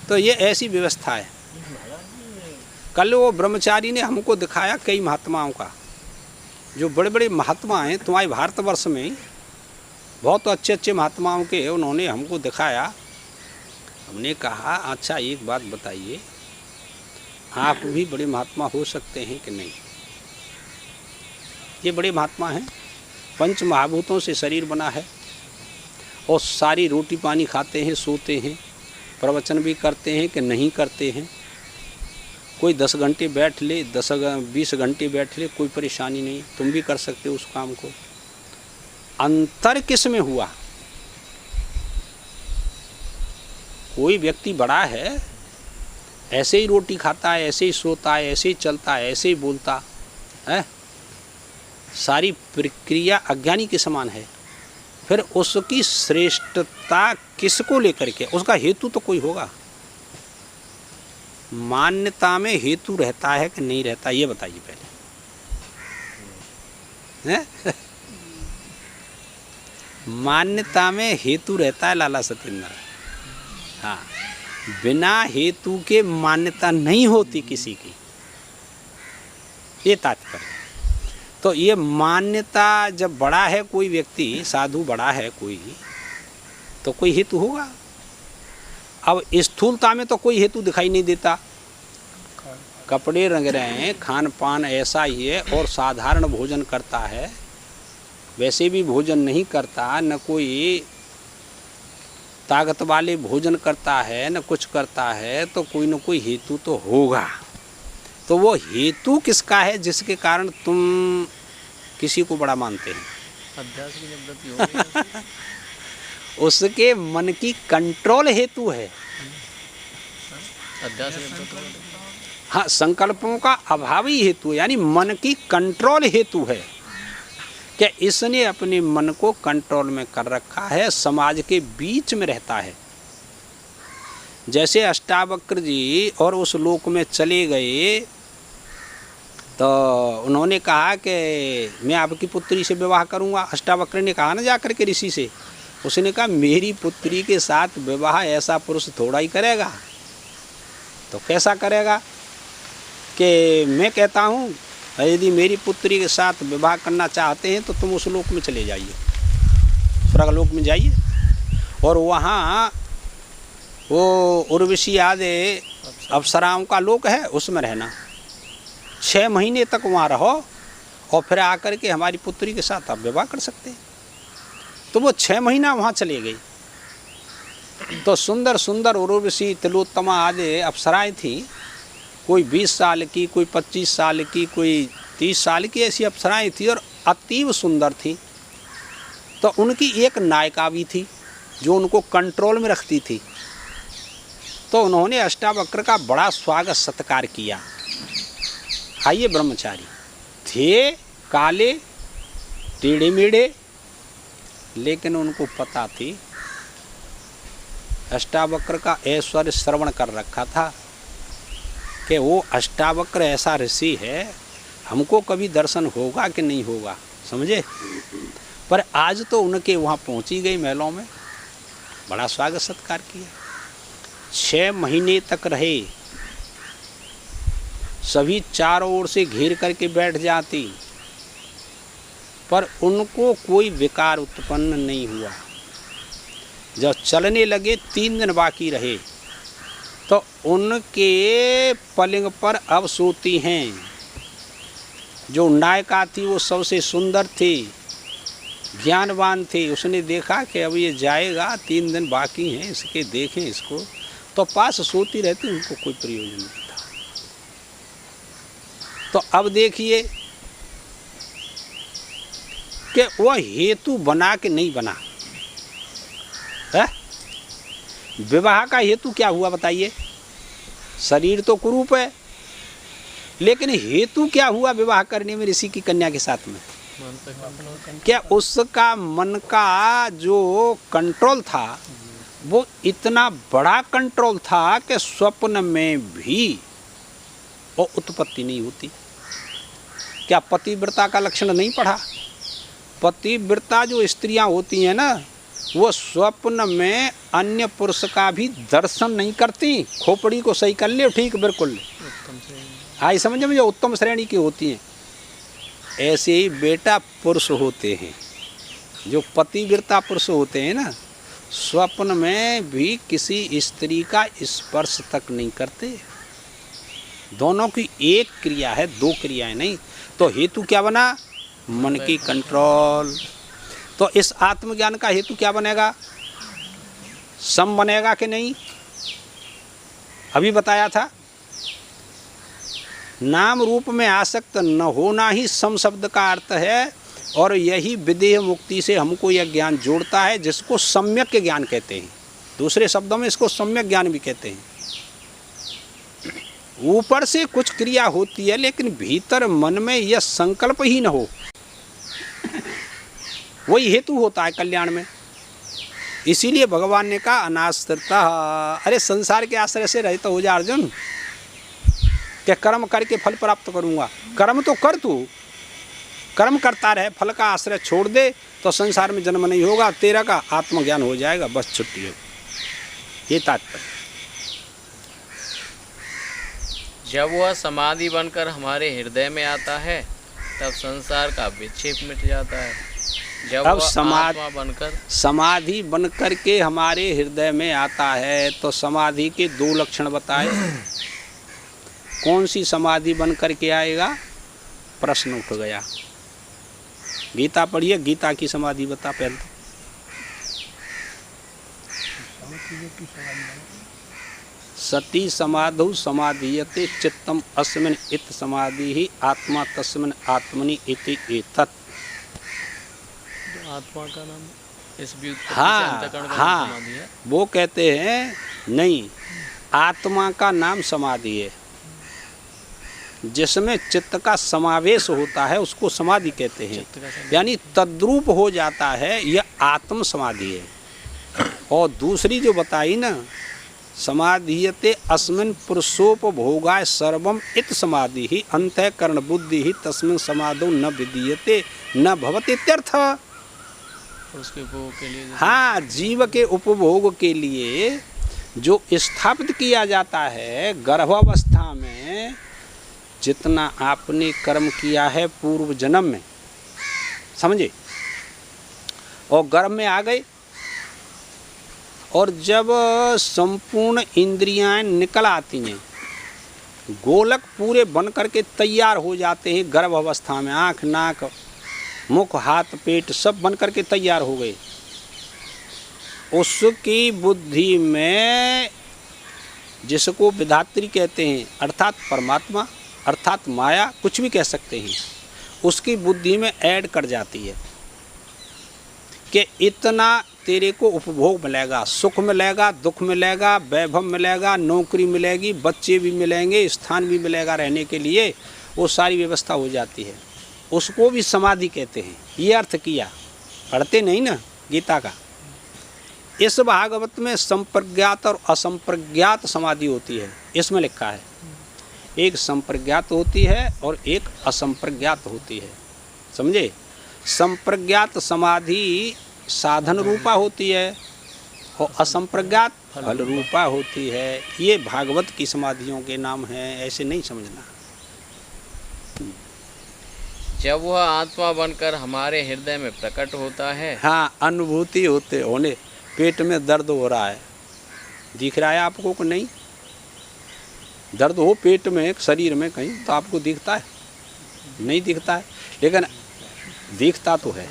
तो ये ऐसी व्यवस्था है। कल वो ब्रह्मचारी ने हमको दिखाया कई महात्माओं का, जो बड़े बड़े महात्मा हैं तुम्हारे भारतवर्ष में, बहुत अच्छे अच्छे महात्माओं के उन्होंने हमको दिखाया। हमने कहा अच्छा एक बात बताइए, आप भी बड़े महात्मा हो सकते हैं कि नहीं? ये बड़े महात्मा हैं, पंच महाभूतों से शरीर बना है और सारी रोटी पानी खाते हैं, सोते हैं, प्रवचन भी करते हैं कि नहीं करते हैं। कोई 10 घंटे बैठ ले, 10-20 घंटे बैठ ले, कोई परेशानी नहीं, तुम भी कर सकते हो उस काम को। अंतर किस में हुआ? कोई व्यक्ति बड़ा है, ऐसे ही रोटी खाता है, ऐसे ही सोता है, ऐसे ही चलता है, ऐसे ही बोलता है, सारी प्रक्रिया अज्ञानी के समान है। फिर उसकी श्रेष्ठता किसको लेकर के? उसका हेतु तो कोई होगा। मान्यता में हेतु रहता है कि नहीं रहता, ये बताइए पहले, हैं? मान्यता में हेतु रहता है लाला सत्येंद्र। हाँ, बिना हेतु के मान्यता नहीं होती किसी की, ये तात्पर्य। तो ये मान्यता जब बड़ा है कोई व्यक्ति, साधु बड़ा है कोई, तो कोई हेतु होगा। अब स्थूलता में तो कोई हेतु दिखाई नहीं देता। कपड़े रंग रहे हैं, खान पान ऐसा ही है, और साधारण भोजन करता है, वैसे भी भोजन नहीं करता, न कोई ताकत वाले भोजन करता है, न कुछ करता है, तो कोई न कोई हेतु तो होगा। तो वो हेतु किसका है जिसके कारण तुम किसी को बड़ा मानते हैं? अभ्यास की जब वृत्ति होगी उसके मन की कंट्रोल हेतु है। अभ्यास की जब वृत्ति होगी। हाँ, संकल्पों का अभाव ही हेतु है, यानी मन की कंट्रोल हेतु है कि इसने अपने मन को कंट्रोल में कर रखा है, समाज के बीच में रहता है। जैसे अष्टावक्र जी और उस लोक में चले गए तो उन्होंने कहा कि मैं आपकी पुत्री से विवाह करूंगा। अष्टावक्र ने कहा ना जाकर के ऋषि से, उसने कहा मेरी पुत्री के साथ विवाह ऐसा पुरुष थोड़ा ही करेगा। तो कैसा करेगा कि मैं कहता हूँ यदि मेरी पुत्री के साथ विवाह करना चाहते हैं तो तुम उस लोक में चले जाइए, स्वर्गलोक में जाइए, और वहाँ वो उर्वशी आदि अप्सराओं का लोक है, उसमें रहना। 6 महीने तक वहाँ रहो और फिर आकर के हमारी पुत्री के साथ आप विवाह कर सकते हैं। तो वो 6 महीना वहाँ चले गई। तो सुंदर सुंदर उर्वशी तिलोत्तमा आदि अप्सराएं थी, कोई 20 साल की, कोई 25 साल की, कोई 30 साल की, ऐसी अप्सराएं थी और अतीव सुंदर थी। तो उनकी एक नायिका भी थी जो उनको कंट्रोल में रखती थी। तो उन्होंने अष्टावक्र का बड़ा स्वागत सत्कार किया। आइए ब्रह्मचारी थे, काले टेढ़े मेढ़े, लेकिन उनको पता थी अष्टावक्र का ऐश्वर्य श्रवण कर रखा था कि वो अष्टावक्र ऐसा ऋषि है, हमको कभी दर्शन होगा कि नहीं होगा, समझे। पर आज तो उनके वहाँ पहुँची गई महलों में, बड़ा स्वागत सत्कार किया। 6 महीने तक रहे, सभी चारों ओर से घेर करके बैठ जाती, पर उनको कोई विकार उत्पन्न नहीं हुआ। जब चलने लगे, 3 दिन बाकी रहे, तो उनके पलंग पर अब सोती हैं। जो नायिका थी वो सबसे सुंदर थी, ज्ञानवान थी। उसने देखा कि अब ये जाएगा, 3 दिन बाकी हैं इसके, देखें इसको, तो पास सोती रहती, उनको कोई प्रयोजन नहीं था। तो अब देखिए कि वह हेतु बना के नहीं बना है। विवाह का हेतु क्या हुआ बताइए। शरीर तो कुरूप है, लेकिन हेतु क्या हुआ विवाह करने में ऋषि की कन्या के साथ में? क्या उसका मन का जो कंट्रोल था वो इतना बड़ा कंट्रोल था कि स्वप्न में भी वो उत्पत्ति नहीं होती। क्या पतिव्रता का लक्षण नहीं पढ़ा? पतिव्रता जो स्त्रियां होती हैं ना, वो स्वप्न में अन्य पुरुष का भी दर्शन नहीं करती। खोपड़ी को सही कर ले, ठीक बिल्कुल आई समझ में, जो उत्तम श्रेणी की होती हैं। ऐसे ही बेटा पुरुष होते हैं जो पतिव्रता पुरुष होते हैं ना, स्वप्न में भी किसी स्त्री का स्पर्श तक नहीं करते। दोनों की एक क्रिया है, 2 क्रियाएं नहीं। तो हेतु क्या बना? मन की कंट्रोल। तो इस आत्मज्ञान का हेतु क्या बनेगा? सम बनेगा कि नहीं? अभी बताया था, नाम रूप में आसक्त न होना ही सम शब्द का अर्थ है, और यही विदेह मुक्ति से हमको यह ज्ञान जोड़ता है, जिसको सम्यक ज्ञान कहते हैं। दूसरे शब्दों में इसको सम्यक ज्ञान भी कहते हैं। ऊपर से कुछ क्रिया होती है, लेकिन भीतर मन में यह संकल्प ही न हो, वही हेतु होता है कल्याण में। इसीलिए भगवान ने कहा अनाश्रिता। अरे संसार के आश्रय से रहित हो जा अर्जुन, क्या कर्म करके फल प्राप्त करूंगा? कर्म तो कर, तू कर्म करता रहे, फल का आश्रय छोड़ दे तो संसार में जन्म नहीं होगा, तेरा का आत्मज्ञान हो जाएगा, बस छुट्टी हो। ये तात्पर्य। जब वह समाधि बनकर हमारे हृदय में आता है तब संसार का विक्षेप मिट जाता है। जब अब वह आत्मा बनकर समाधि बनकर के हमारे हृदय में आता है तो समाधि के 2 लक्षण बताए। कौन सी समाधि बनकर के आएगा? प्रश्न उठ गया। गीता पढ़िए, गीता की समाधि बता पहले। सती समाधौ समाधीयते चित्तम अस्मिन् इत समाधि ही आत्मा तस्मिन् आत्मनि इति एतत्। आत्मा का नाम इस व्युत्पत्ति से अंतःकरण का हाँ, समाधि है। वो कहते हैं नहीं, आत्मा का नाम समाधि है, जिसमें चित्त का समावेश होता है उसको समाधि कहते हैं। यानी तद्रूप हो जाता है, यह आत्म समाधि है। और दूसरी जो बताई ना समाधीयते अस्मिन् पुरुषोपभोगाय सर्वम इत समाधि ही अंतःकरण बुद्धि ही तस्मिन् समाधौ न विधीयते न भवति इत्यर्थ। उसके उपभोग के लिए हाँ, जीव के उपभोग के लिए जो स्थापित किया जाता है गर्भावस्था में, जितना आपने कर्म किया है पूर्व जन्म में, समझे, और गर्भ में आ गए, और जब संपूर्ण इंद्रियां निकल आती हैं, गोलक पूरे बन करके तैयार हो जाते हैं गर्भ अवस्था में, आँख नाक मुख हाथ पेट सब बन करके तैयार हो गए, उसकी बुद्धि में, जिसको विधात्री कहते हैं अर्थात परमात्मा अर्थात माया, कुछ भी कह सकते हैं, उसकी बुद्धि में ऐड कर जाती है कि इतना तेरे को उपभोग मिलेगा, सुख मिलेगा, दुख मिलेगा, वैभव मिलेगा, नौकरी मिलेगी, बच्चे भी मिलेंगे, स्थान भी मिलेगा रहने के लिए, वो सारी व्यवस्था हो जाती है। उसको भी समाधि कहते हैं। ये अर्थ किया, पढ़ते नहीं ना गीता का। इस भागवत में संप्रज्ञात और असंप्रज्ञात समाधि होती है, इसमें लिखा है। एक संप्रज्ञात होती है और एक असंप्रज्ञात होती है, समझे। संप्रज्ञात समाधि साधन रूपा होती है और असंप्रज्ञात फल रूपा होती है। ये भागवत की समाधियों के नाम हैं, ऐसे नहीं समझना। जब वह आत्मा बनकर हमारे हृदय में प्रकट होता है, हाँ, अनुभूति होने, पेट में दर्द हो रहा है, दिख रहा है आपको कि नहीं? दर्द हो पेट में, शरीर में कहीं, तो आपको दिखता है? नहीं दिखता है, लेकिन दिखता तो है।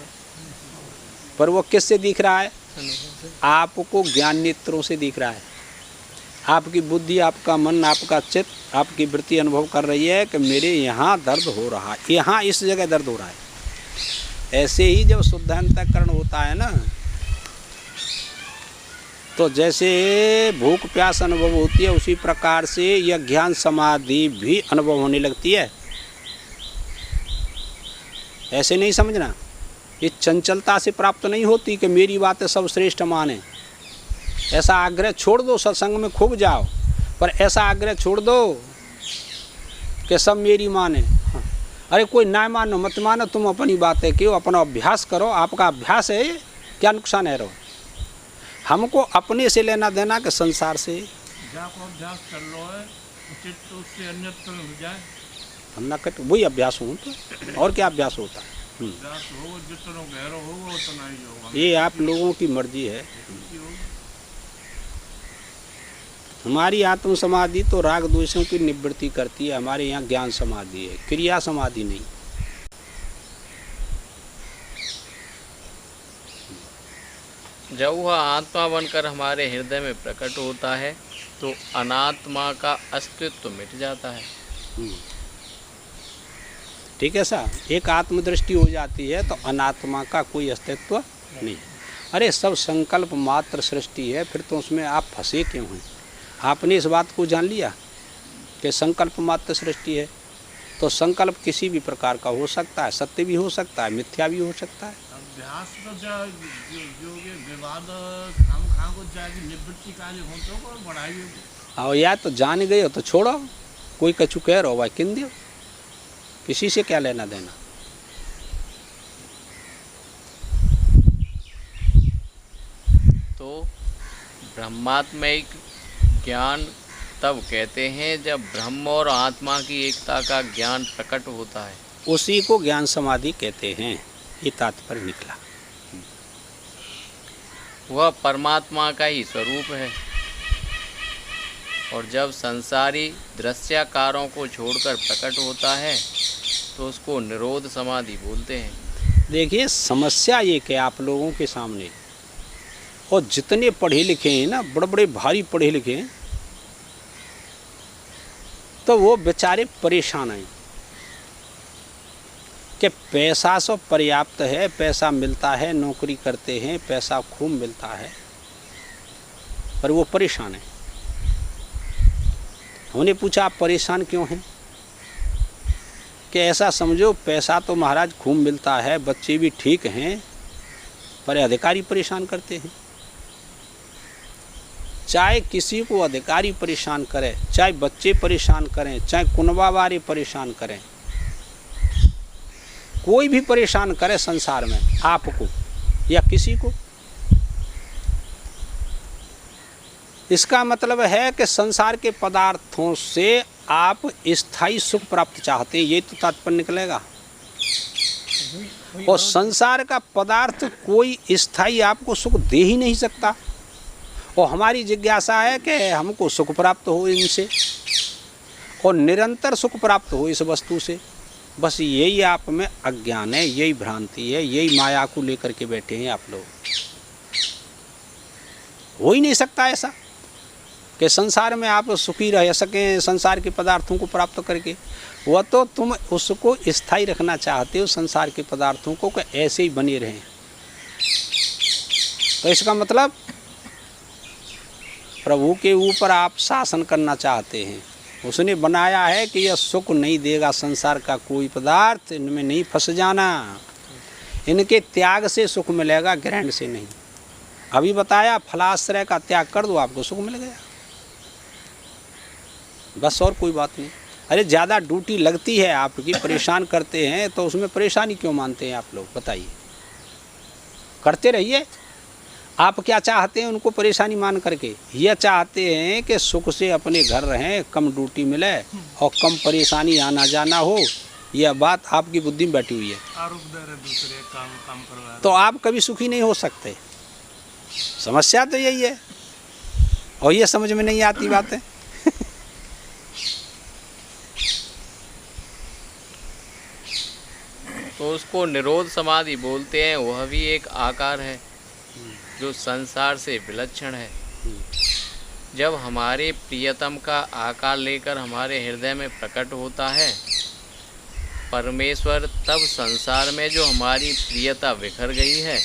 पर वो किससे दिख रहा है? आपको ज्ञान नेत्रों से दिख रहा है। आपकी बुद्धि, आपका मन, आपका चित्त, आपकी वृत्ति अनुभव कर रही है कि मेरे यहाँ दर्द हो रहा है, यहाँ इस जगह दर्द हो रहा है। ऐसे ही जब शुद्ध अंतःकरण होता है ना, तो जैसे भूख प्यास अनुभव होती है, उसी प्रकार से यह ज्ञान समाधि भी अनुभव होने लगती है। ऐसे नहीं समझना, ये चंचलता से प्राप्त नहीं होती कि मेरी बातें सब श्रेष्ठ माने। ऐसा आग्रह छोड़ दो, सत्संग में खूब जाओ, पर ऐसा आग्रह छोड़ दो कि सब मेरी माने। अरे कोई ना मानो मत मानो, तुम अपनी बातें क्यों, अपना अभ्यास करो। आपका अभ्यास है, क्या नुकसान है? रहो, हमको अपने से लेना देना कि संसार से। जाको अभ्यास कर लो है, चित्त उससे अन्यत्र हो जाए, हम ना कट वही अभ्यास हो, तो और क्या अभ्यास होता है? अभ्यास हो जितना गहरा होगा उतना ही होगा। ये आप लोगों की मर्जी है। हमारी आत्म समाधि तो राग द्वेषों की निवृत्ति करती है, हमारे यहाँ ज्ञान समाधि है, क्रिया समाधि नहीं। जब वह आत्मा बनकर हमारे हृदय में प्रकट होता है तो अनात्मा का अस्तित्व मिट जाता है। ठीक है सा, एक आत्मदृष्टि हो जाती है तो अनात्मा का कोई अस्तित्व नहीं। अरे सब संकल्प मात्र सृष्टि है, फिर तो उसमें आप फंसे क्यों हैं? आपने इस बात को जान लिया कि संकल्प मात्र सृष्टि है, तो संकल्प किसी भी प्रकार का हो सकता है, सत्य भी हो सकता है, मिथ्या भी हो सकता है। अभ्यास तो जो ये विवाद हम खां को जाएगी निवृत्ति कार्य हो तो बढ़ाई होगी। और या तो जान गए हो तो छोड़ो, कोई कछु कह रहो भाई किन दो, किसी से क्या लेना देना। तो ब्रह्मात्मिक ज्ञान तब कहते हैं जब ब्रह्म और आत्मा की एकता का ज्ञान प्रकट होता है, उसी को ज्ञान समाधि कहते हैं। ये तात्पर्य निकला। वह परमात्मा का ही स्वरूप है। और जब संसारी दृश्याकारों को छोड़कर प्रकट होता है तो उसको निरोध समाधि बोलते हैं। देखिए समस्या ये कि आप लोगों के सामने, और जितने पढ़े लिखे हैं ना, बड़े बड़े भारी पढ़े लिखे हैं, तो वो बेचारे परेशान हैं कि पैसा सब पर्याप्त है, पैसा मिलता है, नौकरी करते हैं, पैसा खूब मिलता है, पर वो परेशान है। हमने पूछा आप परेशान क्यों हैं? कि ऐसा समझो पैसा तो महाराज खूब मिलता है, बच्चे भी ठीक हैं, पर अधिकारी परेशान करते हैं। चाहे किसी को अधिकारी परेशान करे, चाहे बच्चे परेशान करें, चाहे कुनबा वाले परेशान करें, कोई भी परेशान करे संसार में आपको या किसी को, इसका मतलब है कि संसार के पदार्थों से आप स्थायी सुख प्राप्त चाहते हैं, ये तो तात्पर्य निकलेगा। और संसार का पदार्थ कोई स्थायी आपको सुख दे ही नहीं सकता। और हमारी जिज्ञासा है कि हमको सुख प्राप्त हो इनसे और निरंतर सुख प्राप्त हो इस वस्तु से। बस यही आप में अज्ञान है, यही भ्रांति है, यही माया को लेकर के बैठे हैं आप लोग। हो ही नहीं सकता ऐसा कि संसार में आप सुखी रह सकें संसार के पदार्थों को प्राप्त करके। वह तो तुम उसको स्थायी रखना चाहते हो संसार के पदार्थों को कि ऐसे ही बने रहें। तो इसका मतलब प्रभु के ऊपर आप शासन करना चाहते हैं। उसने बनाया है कि यह सुख नहीं देगा संसार का कोई पदार्थ, इनमें नहीं फंस जाना, इनके त्याग से सुख मिलेगा, ग्रहण से नहीं। अभी बताया फलाश्रय का त्याग कर दो आपको सुख मिल गया, बस और कोई बात नहीं। अरे ज़्यादा ड्यूटी लगती है आपकी, परेशान करते हैं तो उसमें परेशानी क्यों मानते हैं आप लोग, बताइए। करते रहिए। आप क्या चाहते हैं उनको परेशानी मान करके? यह चाहते हैं कि सुख से अपने घर रहें, कम ड्यूटी मिले और कम परेशानी आना जाना हो। यह बात आपकी बुद्धि में बैठी हुई है। आरोप दे रहे दूसरे काम करवा, तो आप कभी सुखी नहीं हो सकते। समस्या तो यही है और ये समझ में नहीं आती बातें। तो उसको निरोध समाधि बोलते हैं। वह भी एक आकार है जो संसार से विलक्षण है। जब हमारे प्रियतम का आकार लेकर हमारे हृदय में प्रकट होता है परमेश्वर, तब संसार में जो हमारी प्रियता बिखर गई है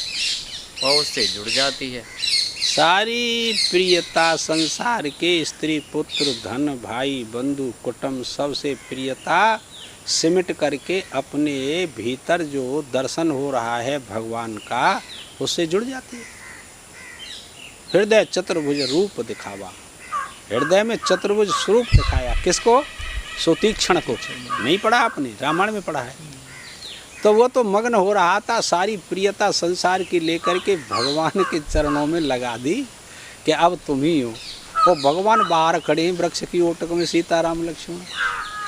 वह उससे जुड़ जाती है। सारी प्रियता संसार के स्त्री पुत्र धन भाई बंधु कुटुंब सबसे प्रियता सिमट करके अपने भीतर जो दर्शन हो रहा है भगवान का, उससे जुड़ जाती है। हृदय चतुर्भुज रूप दिखावा, हृदय में चतुर्भुज स्वरूप दिखाया किसको? सुतीक्षण को। नहीं पढ़ा आपने? रामायण में पढ़ा है। तो वो तो मग्न हो रहा था, सारी प्रियता संसार की लेकर के भगवान के चरणों में लगा दी कि अब तुम ही हो। वो भगवान बाहर खड़े हैं वृक्ष की ओटक में, सीताराम लक्ष्मण।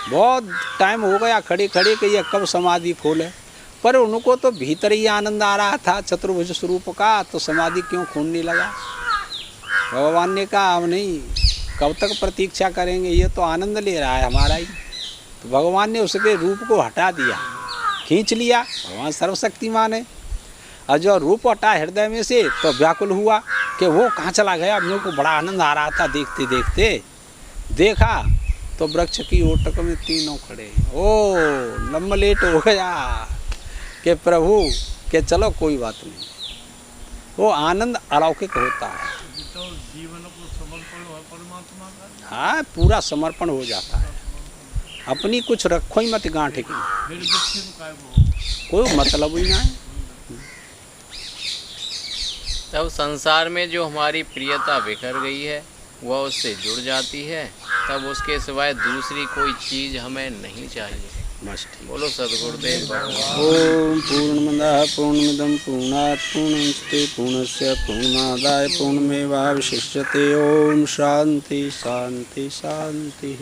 बहुत टाइम हो गया खड़े खड़े कि यह कब समाधि खोले, पर उनको तो भीतर ही आनंद आ रहा था चतुर्भुज स्वरूप का, तो समाधि क्यों खोलने लगा? भगवान ने कहा अब नहीं, कब तक प्रतीक्षा करेंगे, ये तो आनंद ले रहा है हमारा ही। तो भगवान ने उसके रूप को हटा दिया, खींच लिया। भगवान सर्वशक्तिमान है। और जो रूप हटा हृदय में से तो व्याकुल हुआ कि वो कहाँ चला गया। मेरे को बड़ा आनंद आ रहा था देखते देखते। देखा तो वृक्ष की ओटक में तीनों खड़े। ओ लम्बलेट हो गया कि प्रभु के चलो कोई बात नहीं। वो आनंद अलौकिक होता है। तो जीवन को समर्पण हो परमात्मा का। हाँ, पूरा समर्पण हो जाता है। अपनी कुछ रखो ही मत गांठ की, फिर किसी को काय वो कोई मतलब ही ना है। तब संसार में जो हमारी प्रियता बिखर गई है वह उससे जुड़ जाती है। तब उसके सिवाय दूसरी कोई चीज़ हमें नहीं चाहिए। बस ठीक। बोलो सद्गुरुदेव भगवान। ओम पूर्णमदः पूर्णमिदं पूर्णात् पूर्णमुदच्यते पूर्णस्य पूर्णमादाय पूर्णमेवावशिष्यते। ओम शांति शांति शांति।